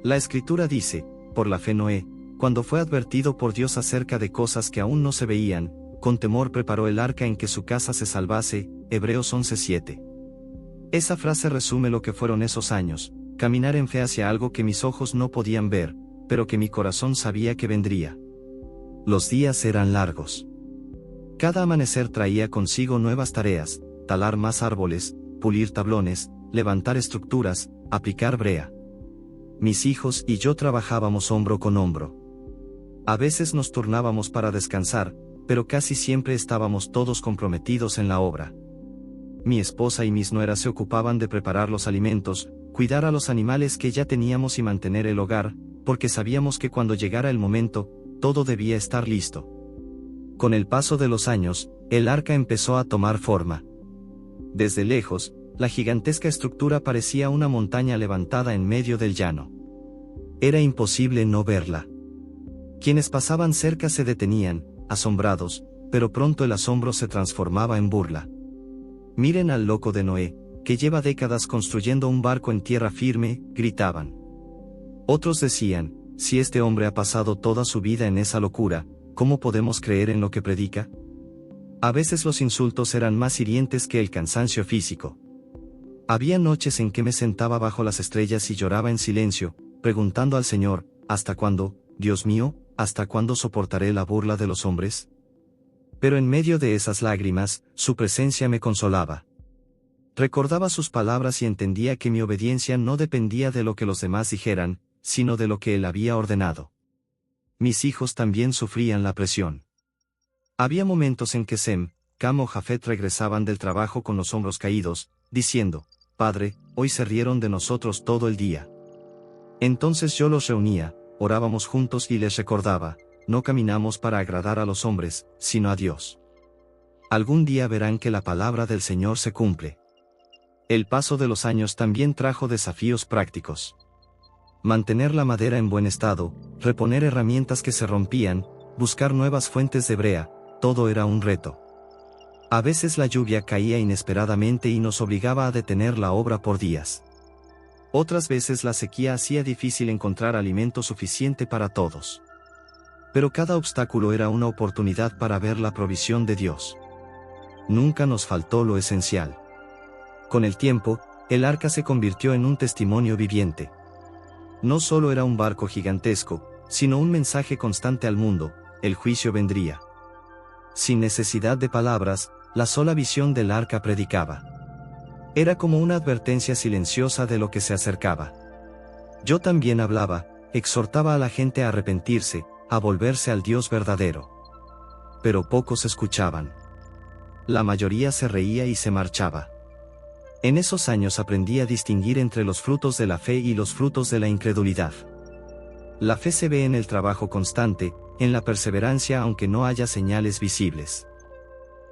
La Escritura dice, por la fe Noé, cuando fue advertido por Dios acerca de cosas que aún no se veían, con temor preparó el arca en que su casa se salvase, Hebreos 11:7. Esa frase resume lo que fueron esos años, caminar en fe hacia algo que mis ojos no podían ver, pero que mi corazón sabía que vendría. Los días eran largos. Cada amanecer traía consigo nuevas tareas, talar más árboles, pulir tablones, levantar estructuras, aplicar brea. Mis hijos y yo trabajábamos hombro con hombro. A veces nos turnábamos para descansar, pero casi siempre estábamos todos comprometidos en la obra. Mi esposa y mis nueras se ocupaban de preparar los alimentos, cuidar a los animales que ya teníamos y mantener el hogar, porque sabíamos que cuando llegara el momento, todo debía estar listo. Con el paso de los años, el arca empezó a tomar forma. Desde lejos, la gigantesca estructura parecía una montaña levantada en medio del llano. Era imposible no verla. Quienes pasaban cerca se detenían, asombrados, pero pronto el asombro se transformaba en burla. Miren al loco de Noé, que lleva décadas construyendo un barco en tierra firme, gritaban. Otros decían, si este hombre ha pasado toda su vida en esa locura, ¿cómo podemos creer en lo que predica? A veces los insultos eran más hirientes que el cansancio físico. Había noches en que me sentaba bajo las estrellas y lloraba en silencio, preguntando al Señor, ¿hasta cuándo, Dios mío, hasta cuándo soportaré la burla de los hombres? Pero en medio de esas lágrimas, su presencia me consolaba. Recordaba sus palabras y entendía que mi obediencia no dependía de lo que los demás dijeran, sino de lo que él había ordenado. Mis hijos también sufrían la presión. Había momentos en que Sem, Cam o Jafet regresaban del trabajo con los hombros caídos, diciendo, Padre, hoy se rieron de nosotros todo el día. Entonces yo los reunía, orábamos juntos y les recordaba, no caminamos para agradar a los hombres, sino a Dios. Algún día verán que la palabra del Señor se cumple. El paso de los años también trajo desafíos prácticos. Mantener la madera en buen estado, reponer herramientas que se rompían, buscar nuevas fuentes de brea, todo era un reto. A veces la lluvia caía inesperadamente y nos obligaba a detener la obra por días. Otras veces la sequía hacía difícil encontrar alimento suficiente para todos. Pero cada obstáculo era una oportunidad para ver la provisión de Dios. Nunca nos faltó lo esencial. Con el tiempo, el arca se convirtió en un testimonio viviente. No solo era un barco gigantesco, sino un mensaje constante al mundo: el juicio vendría. Sin necesidad de palabras, la sola visión del arca predicaba. Era como una advertencia silenciosa de lo que se acercaba. Yo también hablaba, exhortaba a la gente a arrepentirse, a volverse al Dios verdadero. Pero pocos escuchaban. La mayoría se reía y se marchaba. En esos años aprendí a distinguir entre los frutos de la fe y los frutos de la incredulidad. La fe se ve en el trabajo constante, en la perseverancia aunque no haya señales visibles.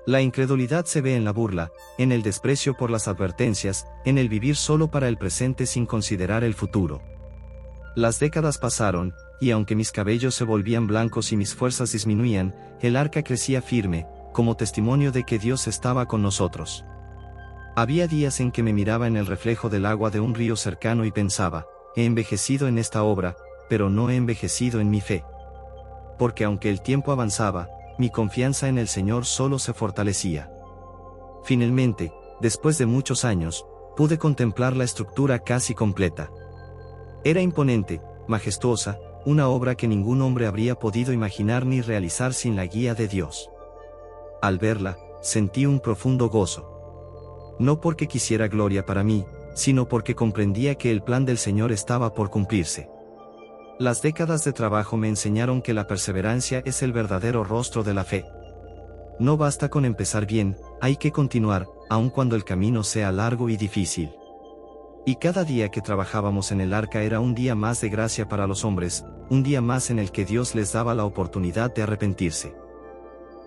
La incredulidad se ve en la burla, en el desprecio por las advertencias, en el vivir solo para el presente sin considerar el futuro. Las décadas pasaron, y aunque mis cabellos se volvían blancos y mis fuerzas disminuían, el arca crecía firme, como testimonio de que Dios estaba con nosotros. Había días en que me miraba en el reflejo del agua de un río cercano y pensaba: he envejecido en esta obra, pero no he envejecido en mi fe. Porque aunque el tiempo avanzaba, mi confianza en el Señor solo se fortalecía. Finalmente, después de muchos años, pude contemplar la estructura casi completa. Era imponente, majestuosa, una obra que ningún hombre habría podido imaginar ni realizar sin la guía de Dios. Al verla, sentí un profundo gozo. No porque quisiera gloria para mí, sino porque comprendía que el plan del Señor estaba por cumplirse. Las décadas de trabajo me enseñaron que la perseverancia es el verdadero rostro de la fe. No basta con empezar bien, hay que continuar, aun cuando el camino sea largo y difícil. Y cada día que trabajábamos en el arca era un día más de gracia para los hombres, un día más en el que Dios les daba la oportunidad de arrepentirse.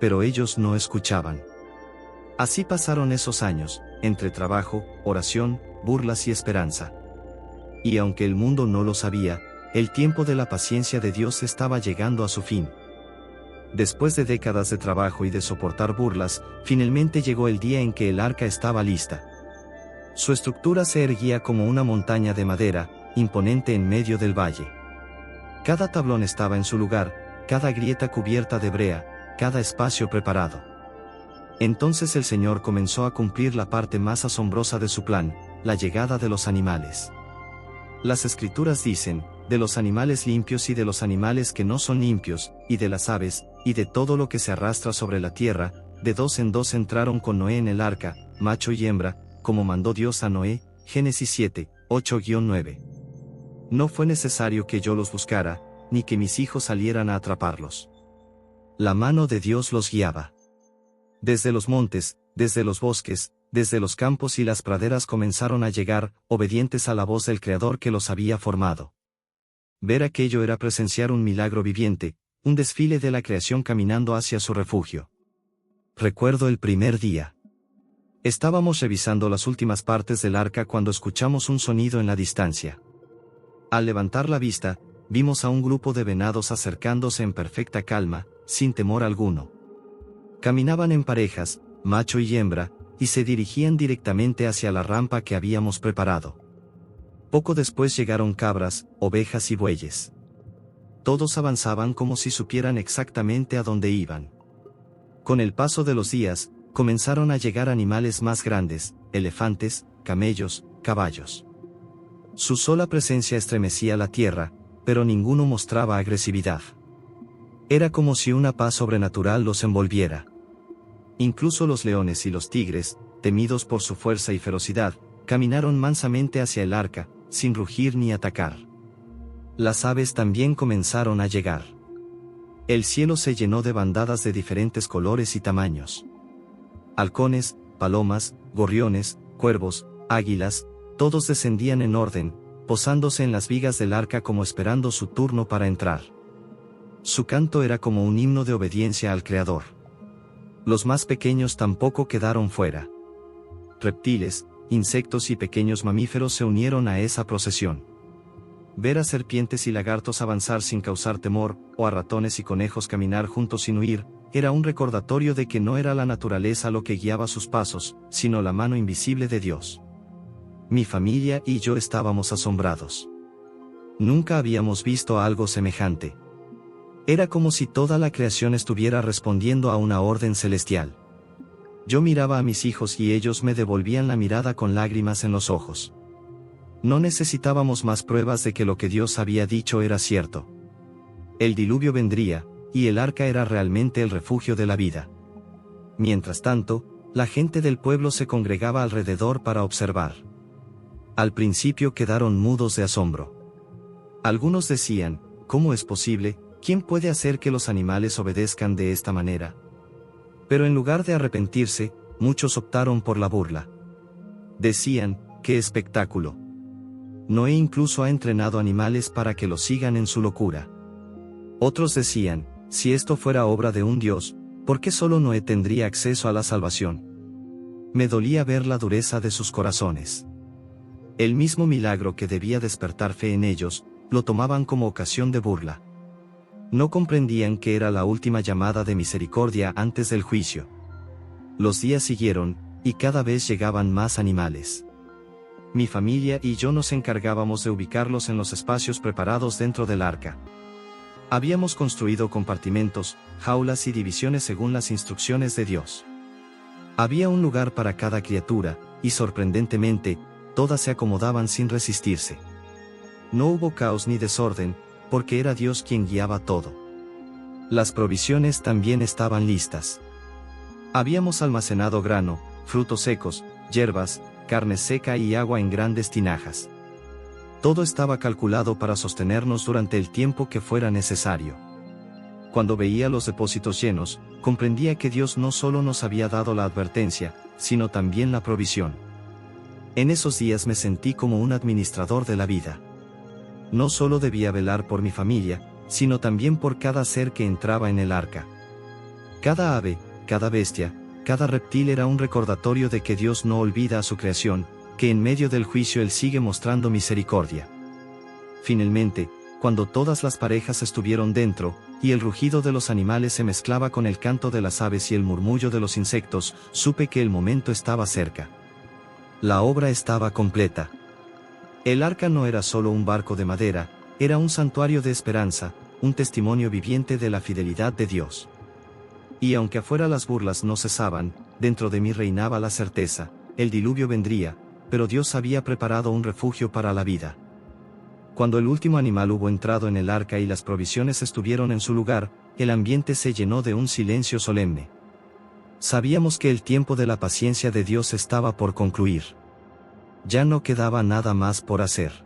Pero ellos no escuchaban. Así pasaron esos años, entre trabajo, oración, burlas y esperanza. Y aunque el mundo no lo sabía, el tiempo de la paciencia de Dios estaba llegando a su fin. Después de décadas de trabajo y de soportar burlas, finalmente llegó el día en que el arca estaba lista. Su estructura se erguía como una montaña de madera, imponente en medio del valle. Cada tablón estaba en su lugar, cada grieta cubierta de brea, cada espacio preparado. Entonces el Señor comenzó a cumplir la parte más asombrosa de su plan: la llegada de los animales. Las Escrituras dicen: de los animales limpios y de los animales que no son limpios, y de las aves, y de todo lo que se arrastra sobre la tierra, de dos en dos entraron con Noé en el arca, macho y hembra, como mandó Dios a Noé. Génesis 7, 8-9. No fue necesario que yo los buscara, ni que mis hijos salieran a atraparlos. La mano de Dios los guiaba. Desde los montes, desde los bosques, desde los campos y las praderas comenzaron a llegar, obedientes a la voz del Creador que los había formado. Ver aquello era presenciar un milagro viviente, un desfile de la creación caminando hacia su refugio. Recuerdo el primer día. Estábamos revisando las últimas partes del arca cuando escuchamos un sonido en la distancia. Al levantar la vista, vimos a un grupo de venados acercándose en perfecta calma, sin temor alguno. Caminaban en parejas, macho y hembra, y se dirigían directamente hacia la rampa que habíamos preparado. Poco después llegaron cabras, ovejas y bueyes. Todos avanzaban como si supieran exactamente a dónde iban. Con el paso de los días, comenzaron a llegar animales más grandes: elefantes, camellos, caballos. Su sola presencia estremecía la tierra, pero ninguno mostraba agresividad. Era como si una paz sobrenatural los envolviera. Incluso los leones y los tigres, temidos por su fuerza y ferocidad, caminaron mansamente hacia el arca, sin rugir ni atacar. Las aves también comenzaron a llegar. El cielo se llenó de bandadas de diferentes colores y tamaños. Halcones, palomas, gorriones, cuervos, águilas, todos descendían en orden, posándose en las vigas del arca como esperando su turno para entrar. Su canto era como un himno de obediencia al Creador. Los más pequeños tampoco quedaron fuera. Reptiles, insectos y pequeños mamíferos se unieron a esa procesión. Ver a serpientes y lagartos avanzar sin causar temor, o a ratones y conejos caminar juntos sin huir, era un recordatorio de que no era la naturaleza lo que guiaba sus pasos, sino la mano invisible de Dios. Mi familia y yo estábamos asombrados. Nunca habíamos visto algo semejante. Era como si toda la creación estuviera respondiendo a una orden celestial. Yo miraba a mis hijos y ellos me devolvían la mirada con lágrimas en los ojos. No necesitábamos más pruebas de que lo que Dios había dicho era cierto. El diluvio vendría, y el arca era realmente el refugio de la vida. Mientras tanto, la gente del pueblo se congregaba alrededor para observar. Al principio quedaron mudos de asombro. Algunos decían, ¿cómo es posible? ¿Quién puede hacer que los animales obedezcan de esta manera? Pero en lugar de arrepentirse, muchos optaron por la burla. Decían, ¡qué espectáculo! Noé incluso ha entrenado animales para que lo sigan en su locura. Otros decían, si esto fuera obra de un Dios, ¿por qué solo Noé tendría acceso a la salvación? Me dolía ver la dureza de sus corazones. El mismo milagro que debía despertar fe en ellos, lo tomaban como ocasión de burla. No comprendían que era la última llamada de misericordia antes del juicio. Los días siguieron, y cada vez llegaban más animales. Mi familia y yo nos encargábamos de ubicarlos en los espacios preparados dentro del arca. Habíamos construido compartimentos, jaulas y divisiones según las instrucciones de Dios. Había un lugar para cada criatura, y sorprendentemente, todas se acomodaban sin resistirse. No hubo caos ni desorden, porque era Dios quien guiaba todo. Las provisiones también estaban listas. Habíamos almacenado grano, frutos secos, hierbas, carne seca y agua en grandes tinajas. Todo estaba calculado para sostenernos durante el tiempo que fuera necesario. Cuando veía los depósitos llenos, comprendía que Dios no solo nos había dado la advertencia, sino también la provisión. En esos días me sentí como un administrador de la vida. No solo debía velar por mi familia, sino también por cada ser que entraba en el arca. Cada ave, cada bestia, cada reptil era un recordatorio de que Dios no olvida a su creación, que en medio del juicio Él sigue mostrando misericordia. Finalmente, cuando todas las parejas estuvieron dentro, y el rugido de los animales se mezclaba con el canto de las aves y el murmullo de los insectos, supe que el momento estaba cerca. La obra estaba completa. El arca no era solo un barco de madera, era un santuario de esperanza, un testimonio viviente de la fidelidad de Dios. Y aunque afuera las burlas no cesaban, dentro de mí reinaba la certeza, el diluvio vendría, pero Dios había preparado un refugio para la vida. Cuando el último animal hubo entrado en el arca y las provisiones estuvieron en su lugar, el ambiente se llenó de un silencio solemne. Sabíamos que el tiempo de la paciencia de Dios estaba por concluir. Ya no quedaba nada más por hacer.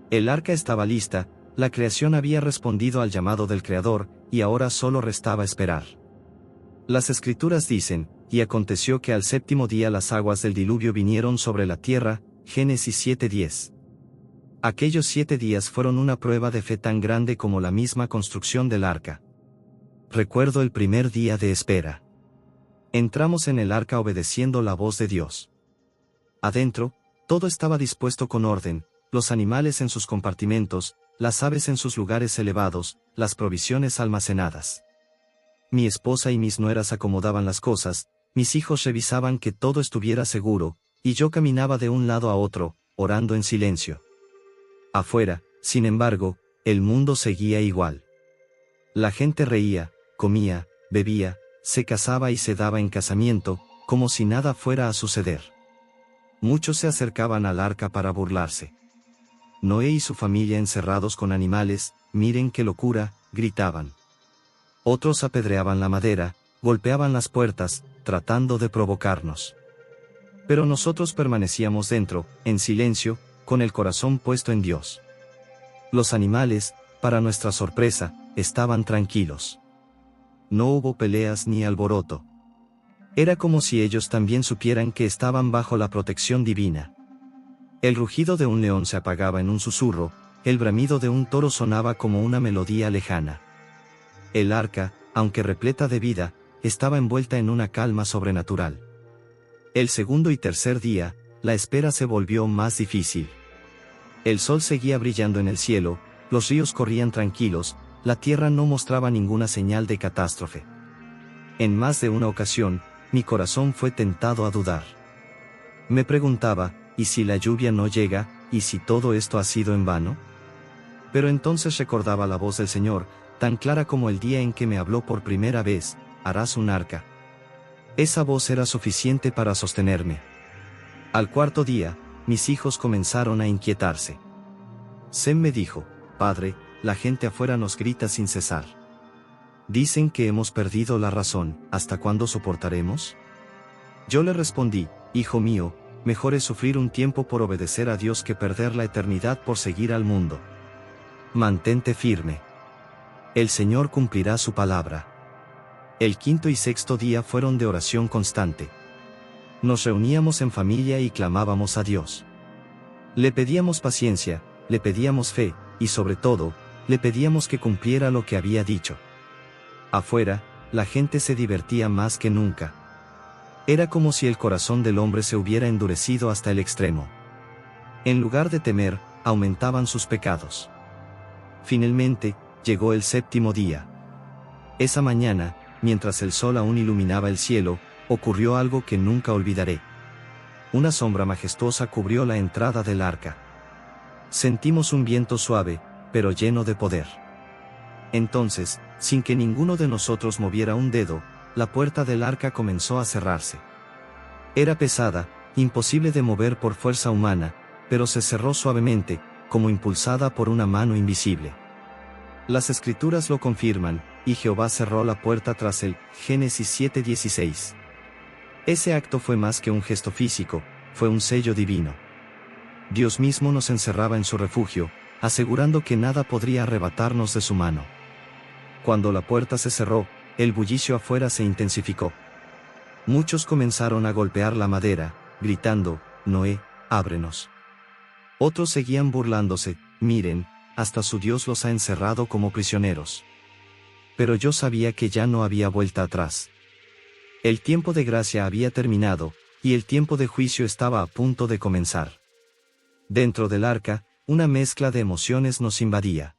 El arca estaba lista, la creación había respondido al llamado del Creador, y ahora solo restaba esperar. Las Escrituras dicen, y aconteció que al séptimo día las aguas del diluvio vinieron sobre la tierra, Génesis 7:10. Aquellos 7 días fueron una prueba de fe tan grande como la misma construcción del arca. Recuerdo el primer día de espera. Entramos en el arca obedeciendo la voz de Dios. Adentro, todo estaba dispuesto con orden, los animales en sus compartimentos, las aves en sus lugares elevados, las provisiones almacenadas. Mi esposa y mis nueras acomodaban las cosas, mis hijos revisaban que todo estuviera seguro, y yo caminaba de un lado a otro, orando en silencio. Afuera, sin embargo, el mundo seguía igual. La gente reía, comía, bebía, se casaba y se daba en casamiento, como si nada fuera a suceder. Muchos se acercaban al arca para burlarse. Noé y su familia encerrados con animales, miren qué locura, gritaban. Otros apedreaban la madera, golpeaban las puertas, tratando de provocarnos. Pero nosotros permanecíamos dentro, en silencio, con el corazón puesto en Dios. Los animales, para nuestra sorpresa, estaban tranquilos. No hubo peleas ni alboroto. Era como si ellos también supieran que estaban bajo la protección divina. El rugido de un león se apagaba en un susurro, el bramido de un toro sonaba como una melodía lejana. El arca, aunque repleta de vida, estaba envuelta en una calma sobrenatural. El segundo y tercer día, la espera se volvió más difícil. El sol seguía brillando en el cielo, los ríos corrían tranquilos, la tierra no mostraba ninguna señal de catástrofe. En más de una ocasión, mi corazón fue tentado a dudar. Me preguntaba, ¿y si la lluvia no llega, y si todo esto ha sido en vano? Pero entonces recordaba la voz del Señor, tan clara como el día en que me habló por primera vez: harás un arca. Esa voz era suficiente para sostenerme. Al cuarto día, mis hijos comenzaron a inquietarse. Sem me dijo: Padre, la gente afuera nos grita sin cesar. Dicen que hemos perdido la razón, ¿hasta cuándo soportaremos? Yo le respondí: Hijo mío, mejor es sufrir un tiempo por obedecer a Dios que perder la eternidad por seguir al mundo. Mantente firme. El Señor cumplirá su palabra. El quinto y sexto día fueron de oración constante. Nos reuníamos en familia y clamábamos a Dios. Le pedíamos paciencia, le pedíamos fe, y sobre todo, le pedíamos que cumpliera lo que había dicho. Afuera, la gente se divertía más que nunca. Era como si el corazón del hombre se hubiera endurecido hasta el extremo. En lugar de temer, aumentaban sus pecados. Finalmente, llegó el séptimo día. Esa mañana, mientras el sol aún iluminaba el cielo, ocurrió algo que nunca olvidaré. Una sombra majestuosa cubrió la entrada del arca. Sentimos un viento suave, pero lleno de poder. Entonces, sin que ninguno de nosotros moviera un dedo, la puerta del arca comenzó a cerrarse. Era pesada, imposible de mover por fuerza humana, pero se cerró suavemente, como impulsada por una mano invisible. Las Escrituras lo confirman, y Jehová cerró la puerta tras él. Génesis 7:16. Ese acto fue más que un gesto físico, fue un sello divino. Dios mismo nos encerraba en su refugio, asegurando que nada podría arrebatarnos de su mano. Cuando la puerta se cerró, el bullicio afuera se intensificó. Muchos comenzaron a golpear la madera, gritando: Noé, ábrenos. Otros seguían burlándose: miren, hasta su Dios los ha encerrado como prisioneros. Pero yo sabía que ya no había vuelta atrás. El tiempo de gracia había terminado, y el tiempo de juicio estaba a punto de comenzar. Dentro del arca, una mezcla de emociones nos invadía.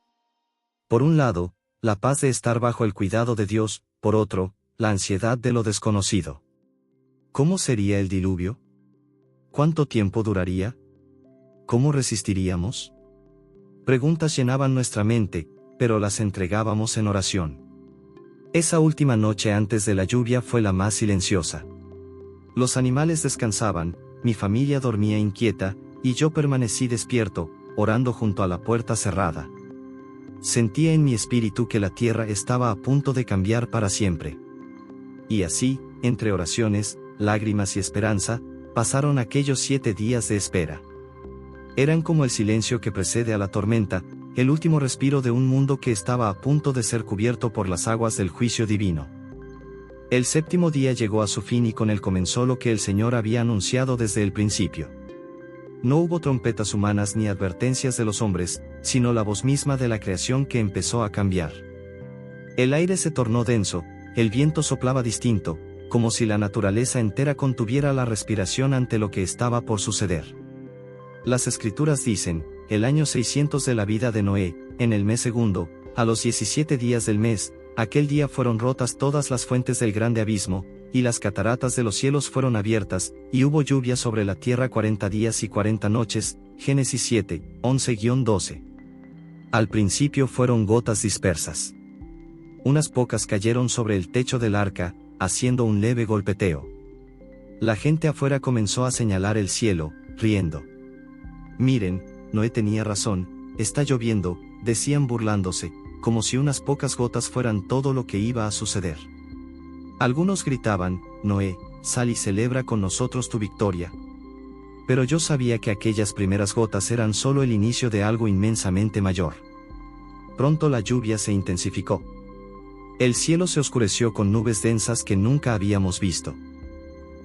Por un lado, la paz de estar bajo el cuidado de Dios; por otro, la ansiedad de lo desconocido. ¿Cómo sería el diluvio? ¿Cuánto tiempo duraría? ¿Cómo resistiríamos? Preguntas llenaban nuestra mente, pero las entregábamos en oración. Esa última noche antes de la lluvia fue la más silenciosa. Los animales descansaban, mi familia dormía inquieta, y yo permanecí despierto, orando junto a la puerta cerrada. Sentía en mi espíritu que la tierra estaba a punto de cambiar para siempre. Y así, entre oraciones, lágrimas y esperanza, pasaron aquellos 7 días de espera. Eran como el silencio que precede a la tormenta, el último respiro de un mundo que estaba a punto de ser cubierto por las aguas del juicio divino. El séptimo día llegó a su fin y con él comenzó lo que el Señor había anunciado desde el principio. No hubo trompetas humanas ni advertencias de los hombres, sino la voz misma de la creación que empezó a cambiar. El aire se tornó denso, el viento soplaba distinto, como si la naturaleza entera contuviera la respiración ante lo que estaba por suceder. Las Escrituras dicen: el año 600 de la vida de Noé, en el mes segundo, a los 17 días del mes, aquel día fueron rotas todas las fuentes del grande abismo, y las cataratas de los cielos fueron abiertas, y hubo lluvia sobre la tierra 40 días y 40 noches. Génesis 7, 11-12. Al principio fueron gotas dispersas. Unas pocas cayeron sobre el techo del arca, haciendo un leve golpeteo. La gente afuera comenzó a señalar el cielo, riendo. Miren, Noé tenía razón, está lloviendo, decían burlándose, como si unas pocas gotas fueran todo lo que iba a suceder. Algunos gritaban: Noé, sal y celebra con nosotros tu victoria. Pero yo sabía que aquellas primeras gotas eran solo el inicio de algo inmensamente mayor. Pronto la lluvia se intensificó. El cielo se oscureció con nubes densas que nunca habíamos visto.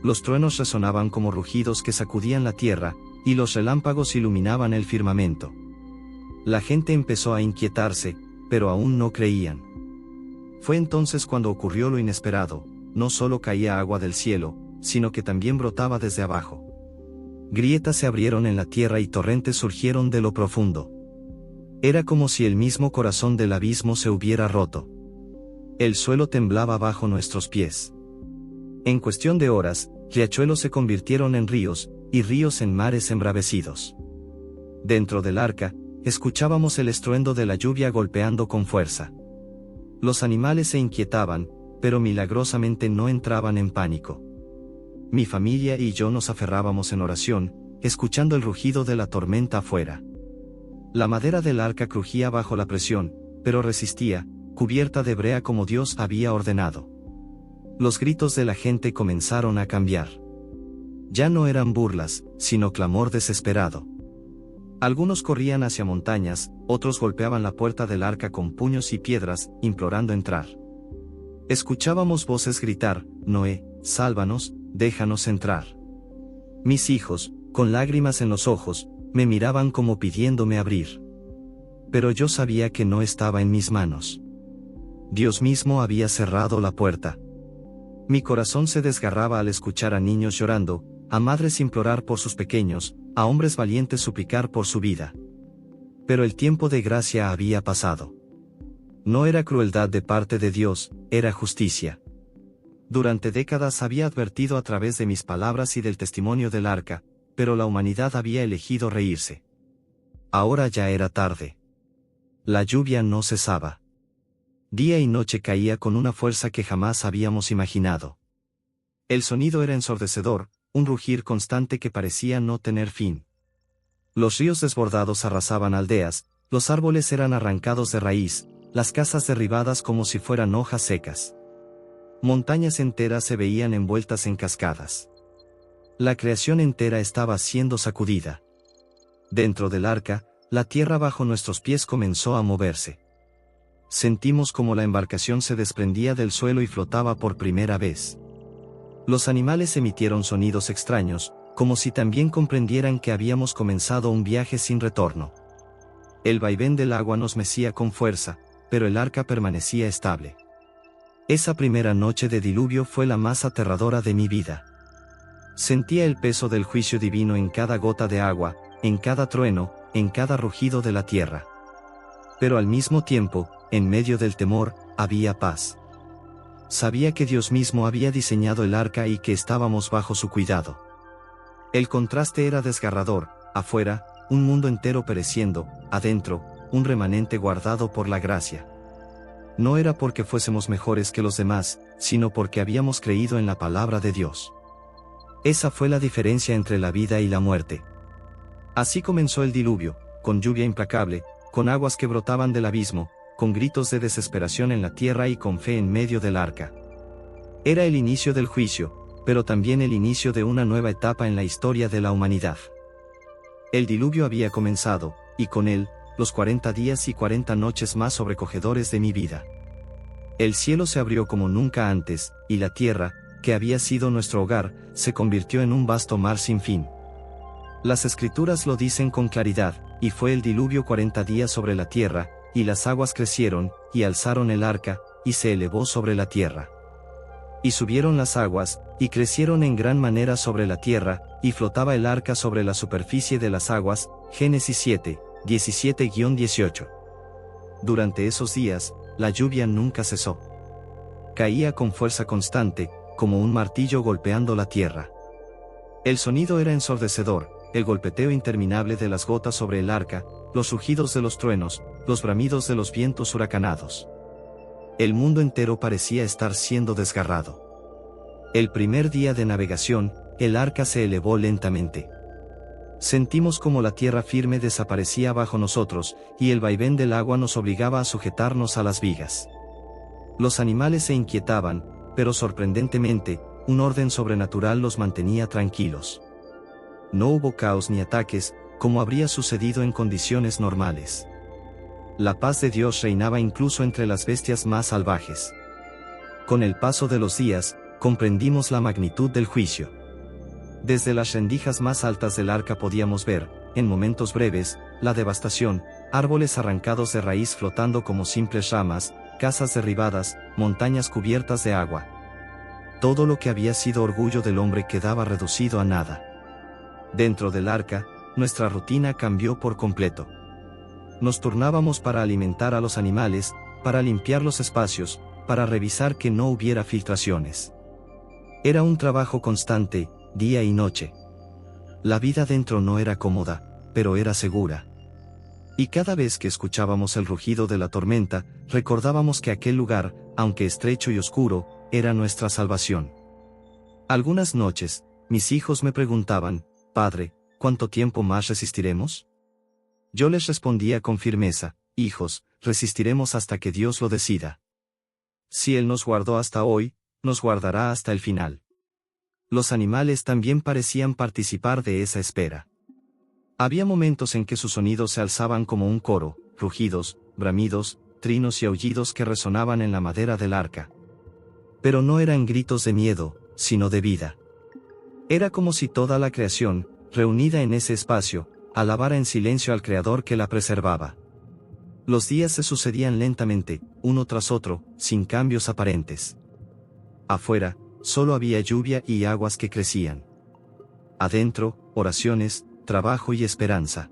Los truenos resonaban como rugidos que sacudían la tierra, y los relámpagos iluminaban el firmamento. La gente empezó a inquietarse, pero aún no creían. Fue entonces cuando ocurrió lo inesperado, no solo caía agua del cielo, sino que también brotaba desde abajo. Grietas se abrieron en la tierra y torrentes surgieron de lo profundo. Era como si el mismo corazón del abismo se hubiera roto. El suelo temblaba bajo nuestros pies. En cuestión de horas, riachuelos se convirtieron en ríos, y ríos en mares embravecidos. Dentro del arca, escuchábamos el estruendo de la lluvia golpeando con fuerza. Los animales se inquietaban, pero milagrosamente no entraban en pánico. Mi familia y yo nos aferrábamos en oración, escuchando el rugido de la tormenta afuera. La madera del arca crujía bajo la presión, pero resistía, cubierta de brea como Dios había ordenado. Los gritos de la gente comenzaron a cambiar. Ya no eran burlas, sino clamor desesperado. Algunos corrían hacia montañas, otros golpeaban la puerta del arca con puños y piedras, implorando entrar. Escuchábamos voces gritar: «Noé, sálvanos, déjanos entrar». Mis hijos, con lágrimas en los ojos, me miraban como pidiéndome abrir. Pero yo sabía que no estaba en mis manos. Dios mismo había cerrado la puerta. Mi corazón se desgarraba al escuchar a niños llorando, a madres implorar por sus pequeños, a hombres valientes suplicar por su vida. Pero el tiempo de gracia había pasado. No era crueldad de parte de Dios, era justicia. Durante décadas había advertido a través de mis palabras y del testimonio del arca, pero la humanidad había elegido reírse. Ahora ya era tarde. La lluvia no cesaba. Día y noche caía con una fuerza que jamás habíamos imaginado. El sonido era ensordecedor, un rugir constante que parecía no tener fin. Los ríos desbordados arrasaban aldeas, los árboles eran arrancados de raíz, las casas derribadas como si fueran hojas secas. Montañas enteras se veían envueltas en cascadas. La creación entera estaba siendo sacudida. Dentro del arca, la tierra bajo nuestros pies comenzó a moverse. Sentimos como la embarcación se desprendía del suelo y flotaba por primera vez. Los animales emitieron sonidos extraños, como si también comprendieran que habíamos comenzado un viaje sin retorno. El vaivén del agua nos mecía con fuerza, pero el arca permanecía estable. Esa primera noche de diluvio fue la más aterradora de mi vida. Sentía el peso del juicio divino en cada gota de agua, en cada trueno, en cada rugido de la tierra. Pero al mismo tiempo, en medio del temor, había paz. Sabía que Dios mismo había diseñado el arca y que estábamos bajo su cuidado. El contraste era desgarrador: afuera, un mundo entero pereciendo; adentro, un remanente guardado por la gracia. No era porque fuésemos mejores que los demás, sino porque habíamos creído en la palabra de Dios. Esa fue la diferencia entre la vida y la muerte. Así comenzó el diluvio, con lluvia implacable, con aguas que brotaban del abismo, con gritos de desesperación en la tierra y con fe en medio del arca. Era el inicio del juicio, pero también el inicio de una nueva etapa en la historia de la humanidad. El diluvio había comenzado, y con él, los 40 días y 40 noches más sobrecogedores de mi vida. El cielo se abrió como nunca antes, y la tierra, que había sido nuestro hogar, se convirtió en un vasto mar sin fin. Las escrituras lo dicen con claridad: y fue el diluvio 40 días sobre la tierra, y las aguas crecieron, y alzaron el arca, y se elevó sobre la tierra. Y subieron las aguas, y crecieron en gran manera sobre la tierra, y flotaba el arca sobre la superficie de las aguas. Génesis 7, 17-18. Durante esos días, la lluvia nunca cesó. Caía con fuerza constante, como un martillo golpeando la tierra. El sonido era ensordecedor, el golpeteo interminable de las gotas sobre el arca, los rugidos de los truenos, los bramidos de los vientos huracanados. El mundo entero parecía estar siendo desgarrado. El primer día de navegación, el arca se elevó lentamente. Sentimos como la tierra firme desaparecía bajo nosotros, y el vaivén del agua nos obligaba a sujetarnos a las vigas. Los animales se inquietaban, pero sorprendentemente, un orden sobrenatural los mantenía tranquilos. No hubo caos ni ataques, como habría sucedido en condiciones normales. La paz de Dios reinaba incluso entre las bestias más salvajes. Con el paso de los días, comprendimos la magnitud del juicio. Desde las rendijas más altas del arca podíamos ver, en momentos breves, la devastación: árboles arrancados de raíz flotando como simples ramas, casas derribadas, montañas cubiertas de agua. Todo lo que había sido orgullo del hombre quedaba reducido a nada. Dentro del arca, nuestra rutina cambió por completo. Nos turnábamos para alimentar a los animales, para limpiar los espacios, para revisar que no hubiera filtraciones. Era un trabajo constante, día y noche. La vida dentro no era cómoda, pero era segura. Y cada vez que escuchábamos el rugido de la tormenta, recordábamos que aquel lugar, aunque estrecho y oscuro, era nuestra salvación. Algunas noches, mis hijos me preguntaban, «Padre, ¿cuánto tiempo más resistiremos?» Yo les respondía con firmeza, «Hijos, resistiremos hasta que Dios lo decida. Si Él nos guardó hasta hoy, nos guardará hasta el final». Los animales también parecían participar de esa espera. Había momentos en que sus sonidos se alzaban como un coro, rugidos, bramidos, trinos y aullidos que resonaban en la madera del arca. Pero no eran gritos de miedo, sino de vida. Era como si toda la creación, reunida en ese espacio, alabara en silencio al Creador que la preservaba. Los días se sucedían lentamente, uno tras otro, sin cambios aparentes. Afuera, solo había lluvia y aguas que crecían. Adentro, oraciones, trabajo y esperanza.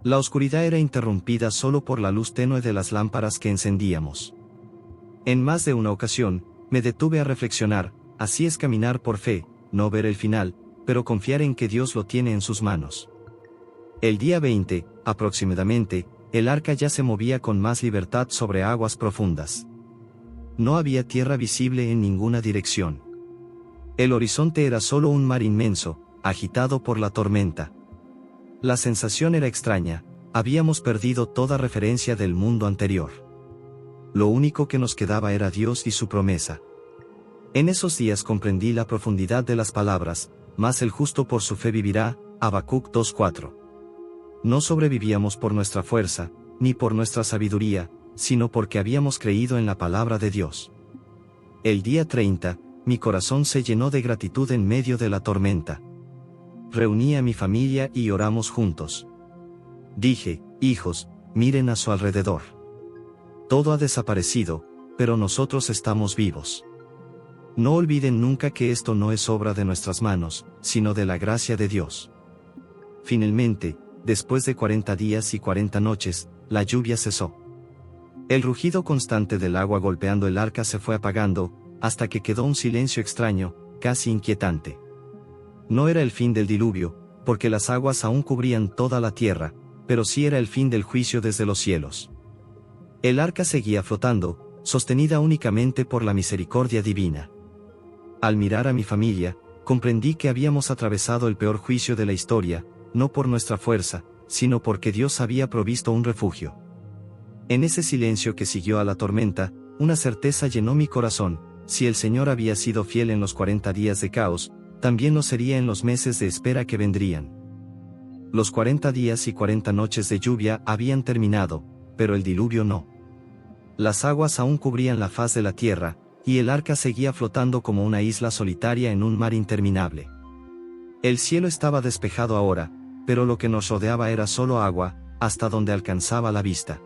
La oscuridad era interrumpida solo por la luz tenue de las lámparas que encendíamos. En más de una ocasión, me detuve a reflexionar, así es caminar por fe, no ver el final, pero confiar en que Dios lo tiene en sus manos. El día 20, aproximadamente, el arca ya se movía con más libertad sobre aguas profundas. No había tierra visible en ninguna dirección. El horizonte era solo un mar inmenso, agitado por la tormenta. La sensación era extraña, habíamos perdido toda referencia del mundo anterior. Lo único que nos quedaba era Dios y su promesa. En esos días comprendí la profundidad de las palabras, mas el justo por su fe vivirá, Habacuc 2:4. No sobrevivíamos por nuestra fuerza, ni por nuestra sabiduría, sino porque habíamos creído en la palabra de Dios. El día 30, mi corazón se llenó de gratitud en medio de la tormenta. Reuní a mi familia y oramos juntos. Dije, hijos, miren a su alrededor. Todo ha desaparecido, pero nosotros estamos vivos. No olviden nunca que esto no es obra de nuestras manos, sino de la gracia de Dios. Finalmente, después de 40 días y 40 noches, la lluvia cesó. El rugido constante del agua golpeando el arca se fue apagando, hasta que quedó un silencio extraño, casi inquietante. No era el fin del diluvio, porque las aguas aún cubrían toda la tierra, pero sí era el fin del juicio desde los cielos. El arca seguía flotando, sostenida únicamente por la misericordia divina. Al mirar a mi familia, comprendí que habíamos atravesado el peor juicio de la historia, no por nuestra fuerza, sino porque Dios había provisto un refugio. En ese silencio que siguió a la tormenta, una certeza llenó mi corazón: si el Señor había sido fiel en los 40 días de caos, también lo sería en los meses de espera que vendrían. Los 40 días y 40 noches de lluvia habían terminado, pero el diluvio no. Las aguas aún cubrían la faz de la tierra, y el arca seguía flotando como una isla solitaria en un mar interminable. El cielo estaba despejado ahora, pero lo que nos rodeaba era solo agua, hasta donde alcanzaba la vista.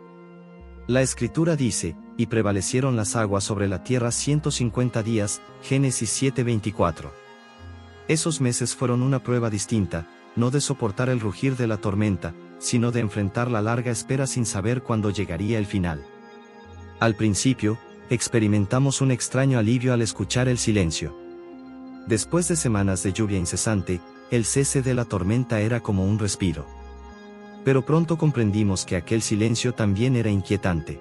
La Escritura dice, y prevalecieron las aguas sobre la tierra 150 días, Génesis 7:24. Esos meses fueron una prueba distinta, no de soportar el rugir de la tormenta, sino de enfrentar la larga espera sin saber cuándo llegaría el final. Al principio, experimentamos un extraño alivio al escuchar el silencio. Después de semanas de lluvia incesante, el cese de la tormenta era como un respiro. Pero pronto comprendimos que aquel silencio también era inquietante.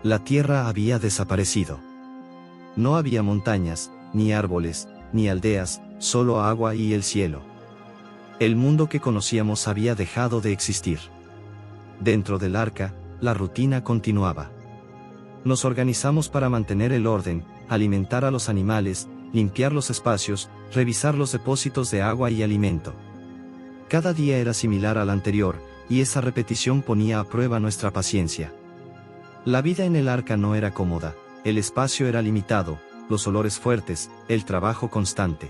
La tierra había desaparecido. No había montañas, ni árboles, ni aldeas, solo agua y el cielo. El mundo que conocíamos había dejado de existir. Dentro del arca, la rutina continuaba. Nos organizamos para mantener el orden, alimentar a los animales, limpiar los espacios, revisar los depósitos de agua y alimento. Cada día era similar al anterior, y esa repetición ponía a prueba nuestra paciencia. La vida en el arca no era cómoda, el espacio era limitado, los olores fuertes, el trabajo constante.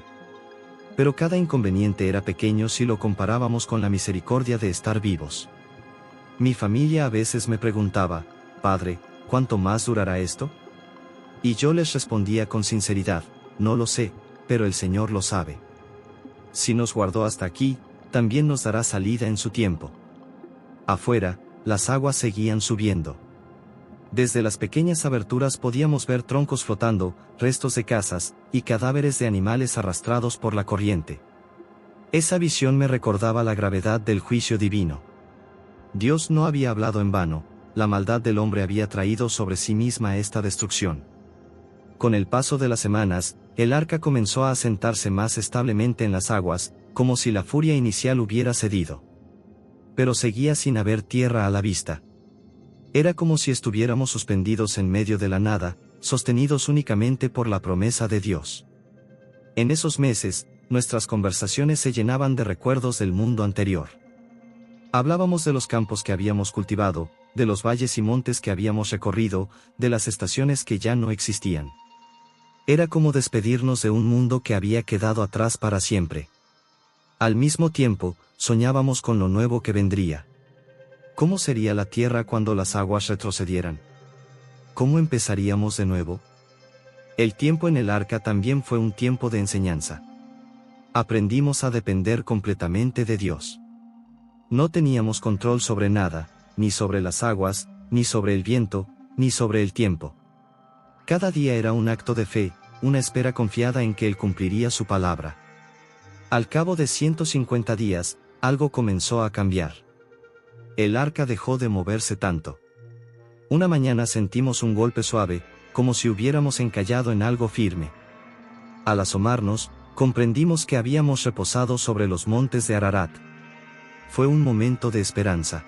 Pero cada inconveniente era pequeño si lo comparábamos con la misericordia de estar vivos. Mi familia a veces me preguntaba, «Padre, ¿cuánto más durará esto? Y yo les respondía con sinceridad, no lo sé, pero el Señor lo sabe. Si nos guardó hasta aquí, también nos dará salida en su tiempo. Afuera, las aguas seguían subiendo. Desde las pequeñas aberturas podíamos ver troncos flotando, restos de casas, y cadáveres de animales arrastrados por la corriente. Esa visión me recordaba la gravedad del juicio divino. Dios no había hablado en vano, la maldad del hombre había traído sobre sí misma esta destrucción. Con el paso de las semanas, el arca comenzó a asentarse más establemente en las aguas, como si la furia inicial hubiera cedido. Pero seguía sin haber tierra a la vista. Era como si estuviéramos suspendidos en medio de la nada, sostenidos únicamente por la promesa de Dios. En esos meses, nuestras conversaciones se llenaban de recuerdos del mundo anterior. Hablábamos de los campos que habíamos cultivado, de los valles y montes que habíamos recorrido, de las estaciones que ya no existían. Era como despedirnos de un mundo que había quedado atrás para siempre. Al mismo tiempo, soñábamos con lo nuevo que vendría. ¿Cómo sería la tierra cuando las aguas retrocedieran? ¿Cómo empezaríamos de nuevo? El tiempo en el arca también fue un tiempo de enseñanza. Aprendimos a depender completamente de Dios. No teníamos control sobre nada, ni sobre las aguas, ni sobre el viento, ni sobre el tiempo. Cada día era un acto de fe, una espera confiada en que Él cumpliría su palabra. Al cabo de 150 días, algo comenzó a cambiar. El arca dejó de moverse tanto. Una mañana sentimos un golpe suave, como si hubiéramos encallado en algo firme. Al asomarnos, comprendimos que habíamos reposado sobre los montes de Ararat. Fue un momento de esperanza.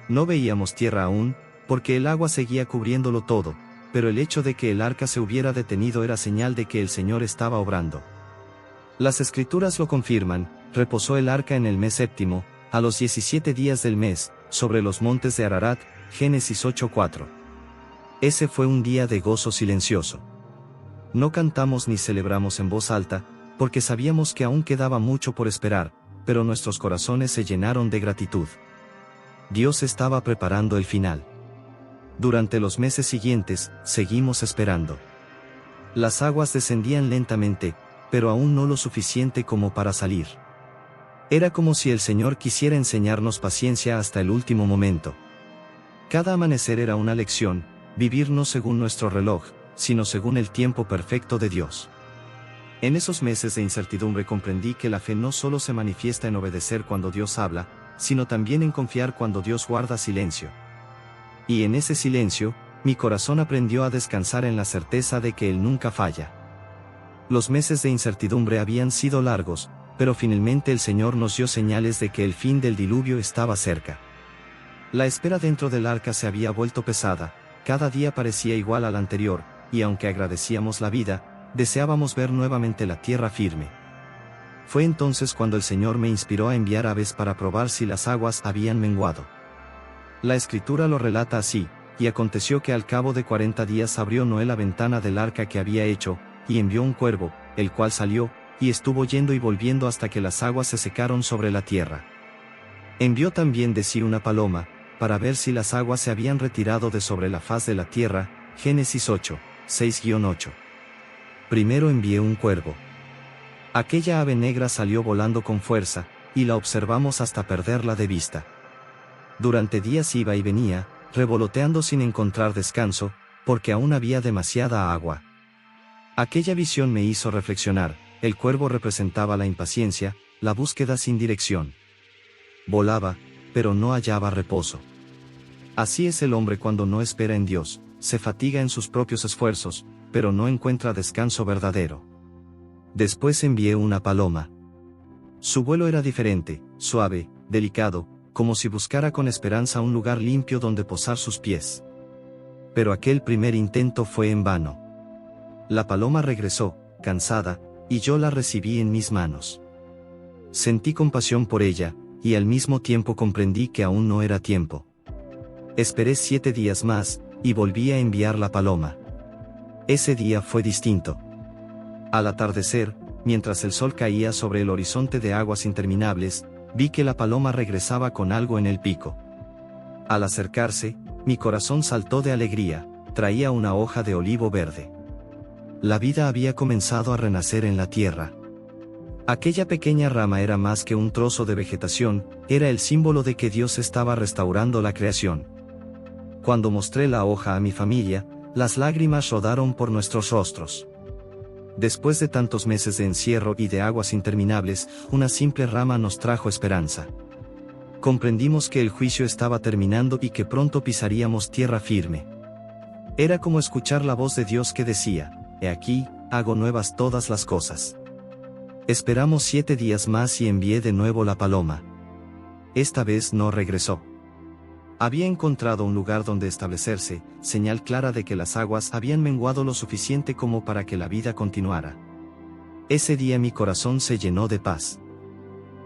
No veíamos tierra aún, porque el agua seguía cubriéndolo todo, pero el hecho de que el arca se hubiera detenido era señal de que el Señor estaba obrando. Las Escrituras lo confirman, reposó el arca en el mes séptimo, a los 17 días del mes, sobre los montes de Ararat, Génesis 8:4. Ese fue un día de gozo silencioso. No cantamos ni celebramos en voz alta, porque sabíamos que aún quedaba mucho por esperar, pero nuestros corazones se llenaron de gratitud. Dios estaba preparando el final. Durante los meses siguientes, seguimos esperando. Las aguas descendían lentamente, pero aún no lo suficiente como para salir. Era como si el Señor quisiera enseñarnos paciencia hasta el último momento. Cada amanecer era una lección, vivir no según nuestro reloj, sino según el tiempo perfecto de Dios. En esos meses de incertidumbre comprendí que la fe no solo se manifiesta en obedecer cuando Dios habla, sino también en confiar cuando Dios guarda silencio. Y en ese silencio, mi corazón aprendió a descansar en la certeza de que Él nunca falla. Los meses de incertidumbre habían sido largos, pero finalmente el Señor nos dio señales de que el fin del diluvio estaba cerca. La espera dentro del arca se había vuelto pesada, cada día parecía igual al anterior, y aunque agradecíamos la vida, deseábamos ver nuevamente la tierra firme. Fue entonces cuando el Señor me inspiró a enviar aves para probar si las aguas habían menguado. La Escritura lo relata así, y aconteció que al cabo de 40 días abrió Noé la ventana del arca que había hecho, y envió un cuervo, el cual salió, y estuvo yendo y volviendo hasta que las aguas se secaron sobre la tierra. Envió también de sí una paloma, para ver si las aguas se habían retirado de sobre la faz de la tierra, Génesis 8, 6-8. Primero envié un cuervo. Aquella ave negra salió volando con fuerza, y la observamos hasta perderla de vista. Durante días iba y venía, revoloteando sin encontrar descanso, porque aún había demasiada agua. Aquella visión me hizo reflexionar. El cuervo representaba la impaciencia, la búsqueda sin dirección. Volaba, pero no hallaba reposo. Así es el hombre cuando no espera en Dios, se fatiga en sus propios esfuerzos, pero no encuentra descanso verdadero. Después envié una paloma. Su vuelo era diferente, suave, delicado, como si buscara con esperanza un lugar limpio donde posar sus pies. Pero aquel primer intento fue en vano. La paloma regresó, cansada, y yo la recibí en mis manos. Sentí compasión por ella, y al mismo tiempo comprendí que aún no era tiempo. Esperé 7 días más, y volví a enviar la paloma. Ese día fue distinto. Al atardecer, mientras el sol caía sobre el horizonte de aguas interminables, vi que la paloma regresaba con algo en el pico. Al acercarse, Mi corazón saltó de alegría, traía una hoja de olivo verde. La vida había comenzado a renacer en la tierra. Aquella pequeña rama era más que un trozo de vegetación, era el símbolo de que Dios estaba restaurando la creación. Cuando mostré la hoja a mi familia, las lágrimas rodaron por nuestros rostros. Después de tantos meses de encierro y de aguas interminables, una simple rama nos trajo esperanza. Comprendimos que el juicio estaba terminando y que pronto pisaríamos tierra firme. Era como escuchar la voz de Dios que decía: «He aquí, hago nuevas todas las cosas». Esperamos 7 días más y envié de nuevo la paloma. Esta vez no regresó. Había encontrado un lugar donde establecerse, señal clara de que las aguas habían menguado lo suficiente como para que la vida continuara. Ese día mi corazón se llenó de paz.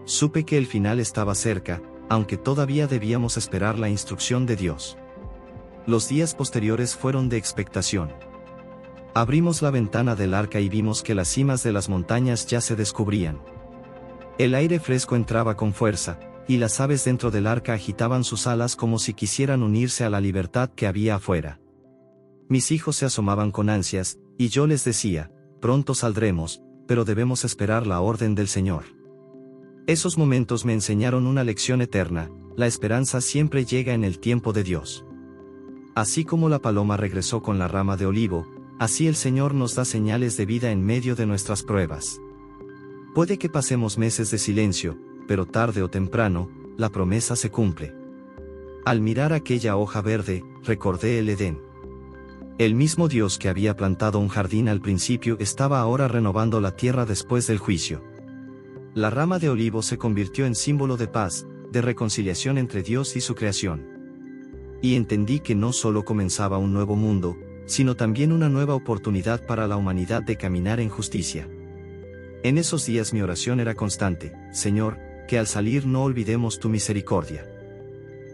Supe que el final estaba cerca, aunque todavía debíamos esperar la instrucción de Dios. Los días posteriores fueron de expectación. Abrimos la ventana del arca y vimos que las cimas de las montañas ya se descubrían. El aire fresco entraba con fuerza, y las aves dentro del arca agitaban sus alas como si quisieran unirse a la libertad que había afuera. Mis hijos se asomaban con ansias, y yo les decía: «Pronto saldremos, pero debemos esperar la orden del Señor». Esos momentos me enseñaron una lección eterna: la esperanza siempre llega en el tiempo de Dios. Así como la paloma regresó con la rama de olivo, así el Señor nos da señales de vida en medio de nuestras pruebas. Puede que pasemos meses de silencio, pero tarde o temprano, la promesa se cumple. Al mirar aquella hoja verde, recordé el Edén. El mismo Dios que había plantado un jardín al principio estaba ahora renovando la tierra después del juicio. La rama de olivo se convirtió en símbolo de paz, de reconciliación entre Dios y su creación. Y entendí que no solo comenzaba un nuevo mundo, sino también una nueva oportunidad para la humanidad de caminar en justicia. En esos días mi oración era constante: Señor, que al salir no olvidemos tu misericordia.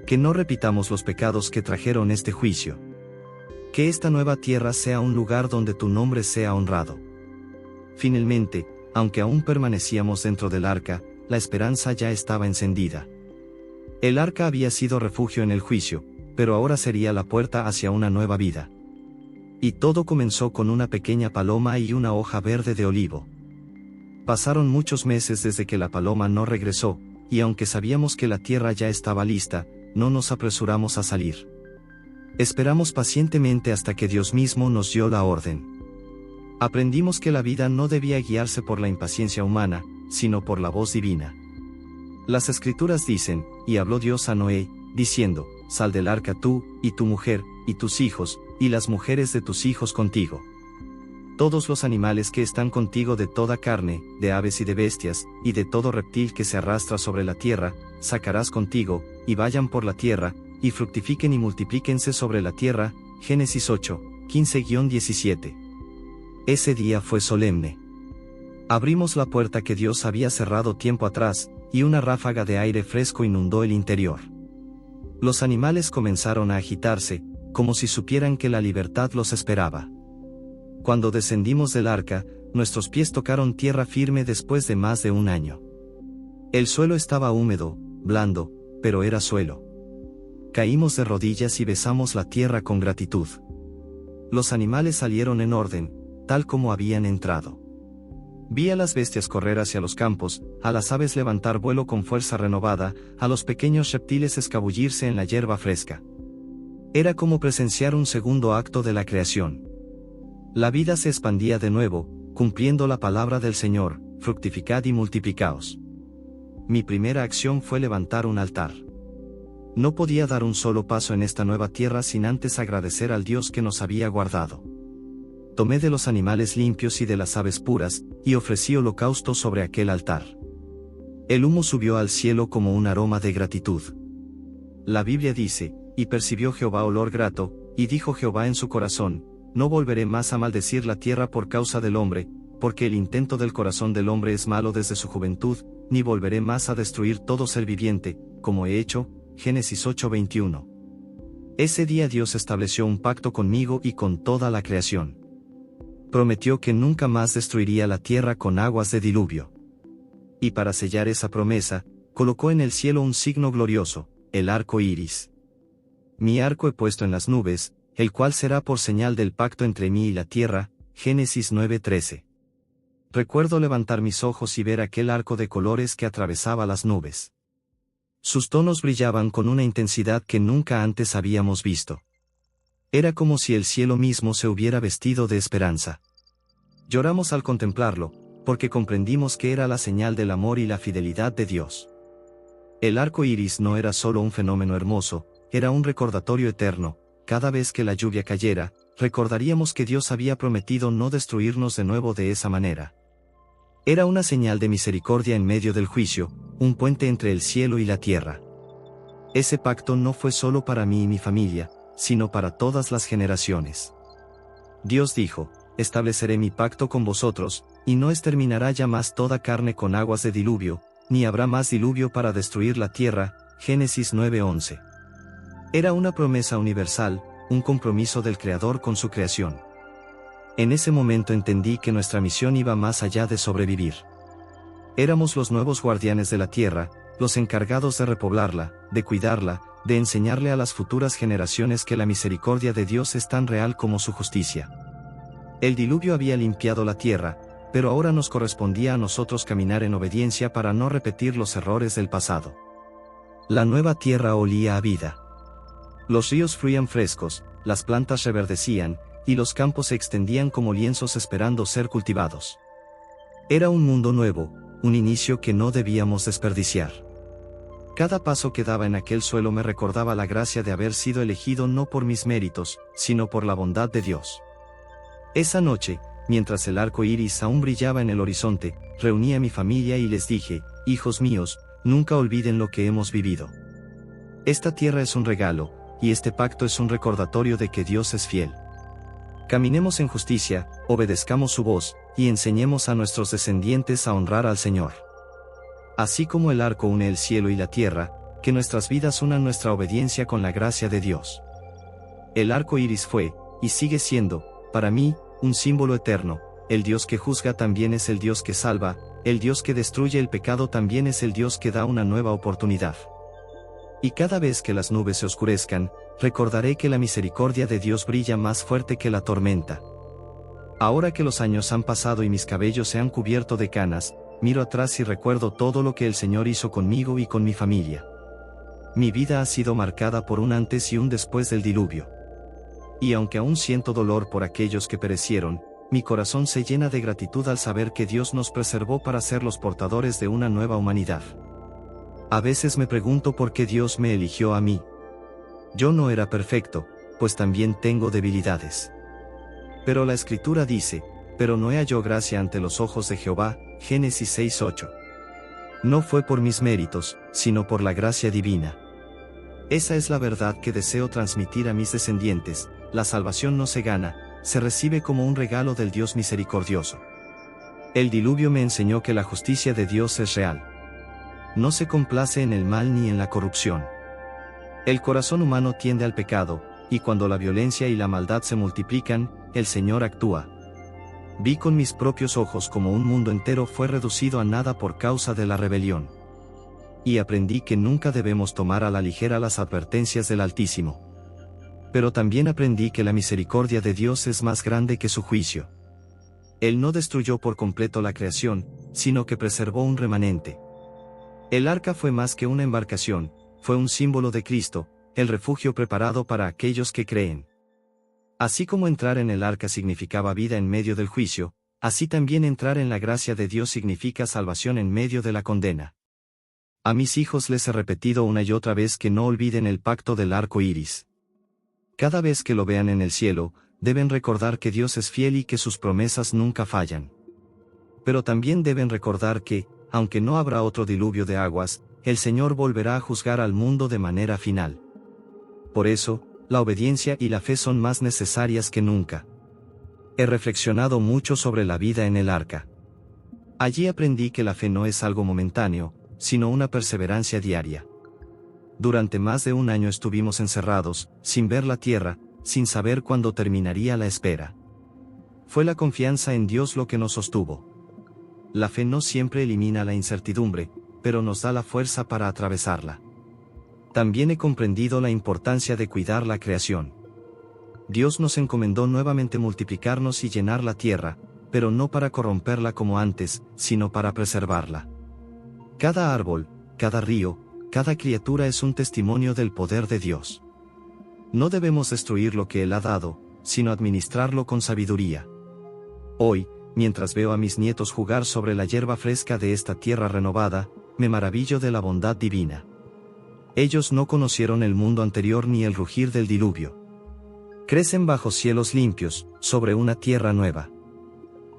Que no repitamos los pecados que trajeron este juicio. Que esta nueva tierra sea un lugar donde tu nombre sea honrado. Finalmente, aunque aún permanecíamos dentro del arca, la esperanza ya estaba encendida. El arca había sido refugio en el juicio, pero ahora sería la puerta hacia una nueva vida. Y todo comenzó con una pequeña paloma y una hoja verde de olivo. Pasaron muchos meses desde que la paloma no regresó, y aunque sabíamos que la tierra ya estaba lista, no nos apresuramos a salir. Esperamos pacientemente hasta que Dios mismo nos dio la orden. Aprendimos que la vida no debía guiarse por la impaciencia humana, sino por la voz divina. Las Escrituras dicen: «Y habló Dios a Noé, diciendo: Sal del arca tú, y tu mujer, y tus hijos, y las mujeres de tus hijos contigo. Todos los animales que están contigo de toda carne, de aves y de bestias, y de todo reptil que se arrastra sobre la tierra, sacarás contigo, y vayan por la tierra, y fructifiquen y multiplíquense sobre la tierra». Génesis 8, 15-17. Ese día fue solemne. Abrimos la puerta que Dios había cerrado tiempo atrás, y una ráfaga de aire fresco inundó el interior. Los animales comenzaron a agitarse, como si supieran que la libertad los esperaba. Cuando descendimos del arca, nuestros pies tocaron tierra firme después de más de un año. El suelo estaba húmedo, blando, pero era suelo. Caímos de rodillas y besamos la tierra con gratitud. Los animales salieron en orden, tal como habían entrado. Vi a las bestias correr hacia los campos, a las aves levantar vuelo con fuerza renovada, a los pequeños reptiles escabullirse en la hierba fresca. Era como presenciar un segundo acto de la creación. La vida se expandía de nuevo, cumpliendo la palabra del Señor: fructificad y multiplicaos. Mi primera acción fue levantar un altar. No podía dar un solo paso en esta nueva tierra sin antes agradecer al Dios que nos había guardado. Tomé de los animales limpios y de las aves puras, y ofrecí holocausto sobre aquel altar. El humo subió al cielo como un aroma de gratitud. La Biblia dice: «Y percibió Jehová olor grato, y dijo Jehová en su corazón: no volveré más a maldecir la tierra por causa del hombre, porque el intento del corazón del hombre es malo desde su juventud, ni volveré más a destruir todo ser viviente, como he hecho». Génesis 8:21. Ese día Dios estableció un pacto conmigo y con toda la creación. Prometió que nunca más destruiría la tierra con aguas de diluvio. Y para sellar esa promesa, colocó en el cielo un signo glorioso: el arco iris. mi arco he puesto en las nubes, el cual será por señal del pacto entre mí y la tierra. Génesis 9:13. Recuerdo levantar mis ojos y ver aquel arco de colores que atravesaba las nubes. Sus tonos brillaban con una intensidad que nunca antes habíamos visto. Era como si el cielo mismo se hubiera vestido de esperanza. Lloramos al contemplarlo, porque comprendimos que era la señal del amor y la fidelidad de Dios. El arco iris no era solo un fenómeno hermoso, era un recordatorio eterno. Cada vez que la lluvia cayera, recordaríamos que Dios había prometido no destruirnos de nuevo de esa manera. Era una señal de misericordia en medio del juicio, un puente entre el cielo y la tierra. Ese pacto no fue solo para mí y mi familia, sino para todas las generaciones. Dios dijo: estableceré mi pacto con vosotros, y no exterminará ya más toda carne con aguas de diluvio, ni habrá más diluvio para destruir la tierra. Génesis 9:11. Era una promesa universal, un compromiso del Creador con su creación. En ese momento entendí que nuestra misión iba más allá de sobrevivir. Éramos los nuevos guardianes de la tierra, los encargados de repoblarla, de cuidarla, de enseñarle a las futuras generaciones que la misericordia de Dios es tan real como su justicia. El diluvio había limpiado la tierra, pero ahora nos correspondía a nosotros caminar en obediencia para no repetir los errores del pasado. La nueva tierra olía a vida. Los ríos fluían frescos, las plantas reverdecían, y los campos se extendían como lienzos esperando ser cultivados. Era un mundo nuevo, un inicio que no debíamos desperdiciar. Cada paso que daba en aquel suelo me recordaba la gracia de haber sido elegido no por mis méritos, sino por la bondad de Dios. Esa noche, mientras el arco iris aún brillaba en el horizonte, reuní a mi familia y les dije: hijos míos, nunca olviden lo que hemos vivido. Esta tierra es un regalo, y este pacto es un recordatorio de que Dios es fiel. Caminemos en justicia, obedezcamos su voz, y enseñemos a nuestros descendientes a honrar al Señor. Así como el arco une el cielo y la tierra, que nuestras vidas unan nuestra obediencia con la gracia de Dios. El arco iris fue, y sigue siendo, para mí, un símbolo eterno. El Dios que juzga también es el Dios que salva, el Dios que destruye el pecado también es el Dios que da una nueva oportunidad. Y cada vez que las nubes se oscurezcan, recordaré que la misericordia de Dios brilla más fuerte que la tormenta. Ahora que los años han pasado y mis cabellos se han cubierto de canas, miro atrás y recuerdo todo lo que el Señor hizo conmigo y con mi familia. Mi vida ha sido marcada por un antes y un después del diluvio. Y aunque aún siento dolor por aquellos que perecieron, mi corazón se llena de gratitud al saber que Dios nos preservó para ser los portadores de una nueva humanidad. A veces me pregunto por qué Dios me eligió a mí. Yo no era perfecto, pues también tengo debilidades. Pero la Escritura dice: pero Noé halló gracia ante los ojos de Jehová. Génesis 6:8. No fue por mis méritos, sino por la gracia divina. Esa es la verdad que deseo transmitir a mis descendientes: la salvación no se gana, se recibe como un regalo del Dios misericordioso. El diluvio me enseñó que la justicia de Dios es real. No se complace en el mal ni en la corrupción. El corazón humano tiende al pecado, y cuando la violencia y la maldad se multiplican, el Señor actúa. Vi con mis propios ojos cómo un mundo entero fue reducido a nada por causa de la rebelión. Y aprendí que nunca debemos tomar a la ligera las advertencias del Altísimo. Pero también aprendí que la misericordia de Dios es más grande que su juicio. Él no destruyó por completo la creación, sino que preservó un remanente. El arca fue más que una embarcación, fue un símbolo de Cristo, el refugio preparado para aquellos que creen. Así como entrar en el arca significaba vida en medio del juicio, así también entrar en la gracia de Dios significa salvación en medio de la condena. A mis hijos les he repetido una y otra vez que no olviden el pacto del arco iris. Cada vez que lo vean en el cielo, deben recordar que Dios es fiel y que sus promesas nunca fallan. Pero también deben recordar que, aunque no habrá otro diluvio de aguas, el Señor volverá a juzgar al mundo de manera final. Por eso, la obediencia y la fe son más necesarias que nunca. He reflexionado mucho sobre la vida en el arca. Allí aprendí que la fe no es algo momentáneo, sino una perseverancia diaria. Durante más de un año estuvimos encerrados, sin ver la tierra, sin saber cuándo terminaría la espera. Fue la confianza en Dios lo que nos sostuvo. La fe no siempre elimina la incertidumbre, pero nos da la fuerza para atravesarla. También he comprendido la importancia de cuidar la creación. Dios nos encomendó nuevamente multiplicarnos y llenar la tierra, pero no para corromperla como antes, sino para preservarla. Cada árbol, cada río, cada criatura es un testimonio del poder de Dios. No debemos destruir lo que Él ha dado, sino administrarlo con sabiduría. Hoy, mientras veo a mis nietos jugar sobre la hierba fresca de esta tierra renovada, me maravillo de la bondad divina. Ellos no conocieron el mundo anterior ni el rugir del diluvio. Crecen bajo cielos limpios, sobre una tierra nueva.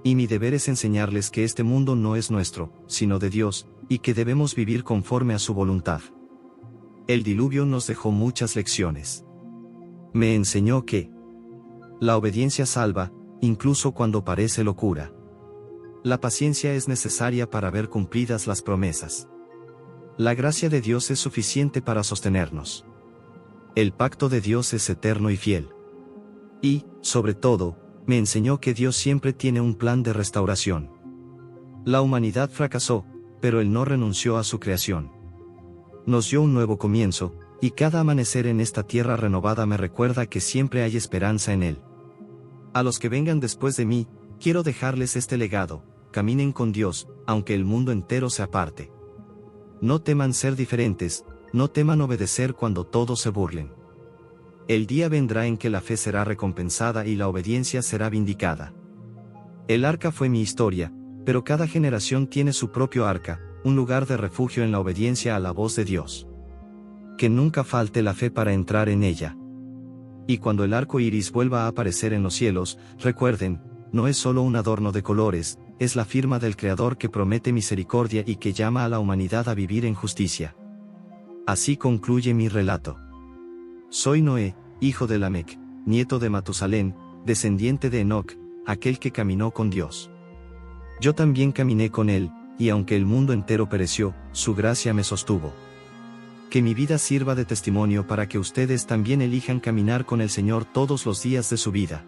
Y mi deber es enseñarles que este mundo no es nuestro, sino de Dios, y que debemos vivir conforme a su voluntad. El diluvio nos dejó muchas lecciones. Me enseñó que la obediencia salva, incluso cuando parece locura. La paciencia es necesaria para ver cumplidas las promesas. La gracia de Dios es suficiente para sostenernos. El pacto de Dios es eterno y fiel. Y, sobre todo, me enseñó que Dios siempre tiene un plan de restauración. La humanidad fracasó, pero Él no renunció a su creación. Nos dio un nuevo comienzo, y cada amanecer en esta tierra renovada me recuerda que siempre hay esperanza en Él. A los que vengan después de mí, quiero dejarles este legado: caminen con Dios, aunque el mundo entero se aparte. No teman ser diferentes, no teman obedecer cuando todos se burlen. El día vendrá en que la fe será recompensada y la obediencia será vindicada. El arca fue mi historia, pero cada generación tiene su propio arca, un lugar de refugio en la obediencia a la voz de Dios. Que nunca falte la fe para entrar en ella. Y cuando el arco iris vuelva a aparecer en los cielos, recuerden, no es solo un adorno de colores, es la firma del Creador que promete misericordia y que llama a la humanidad a vivir en justicia. Así concluye mi relato. Soy Noé, hijo de Lamec, nieto de Matusalén, descendiente de Enoc, aquel que caminó con Dios. Yo también caminé con él, y aunque el mundo entero pereció, su gracia me sostuvo. Que mi vida sirva de testimonio para que ustedes también elijan caminar con el Señor todos los días de su vida.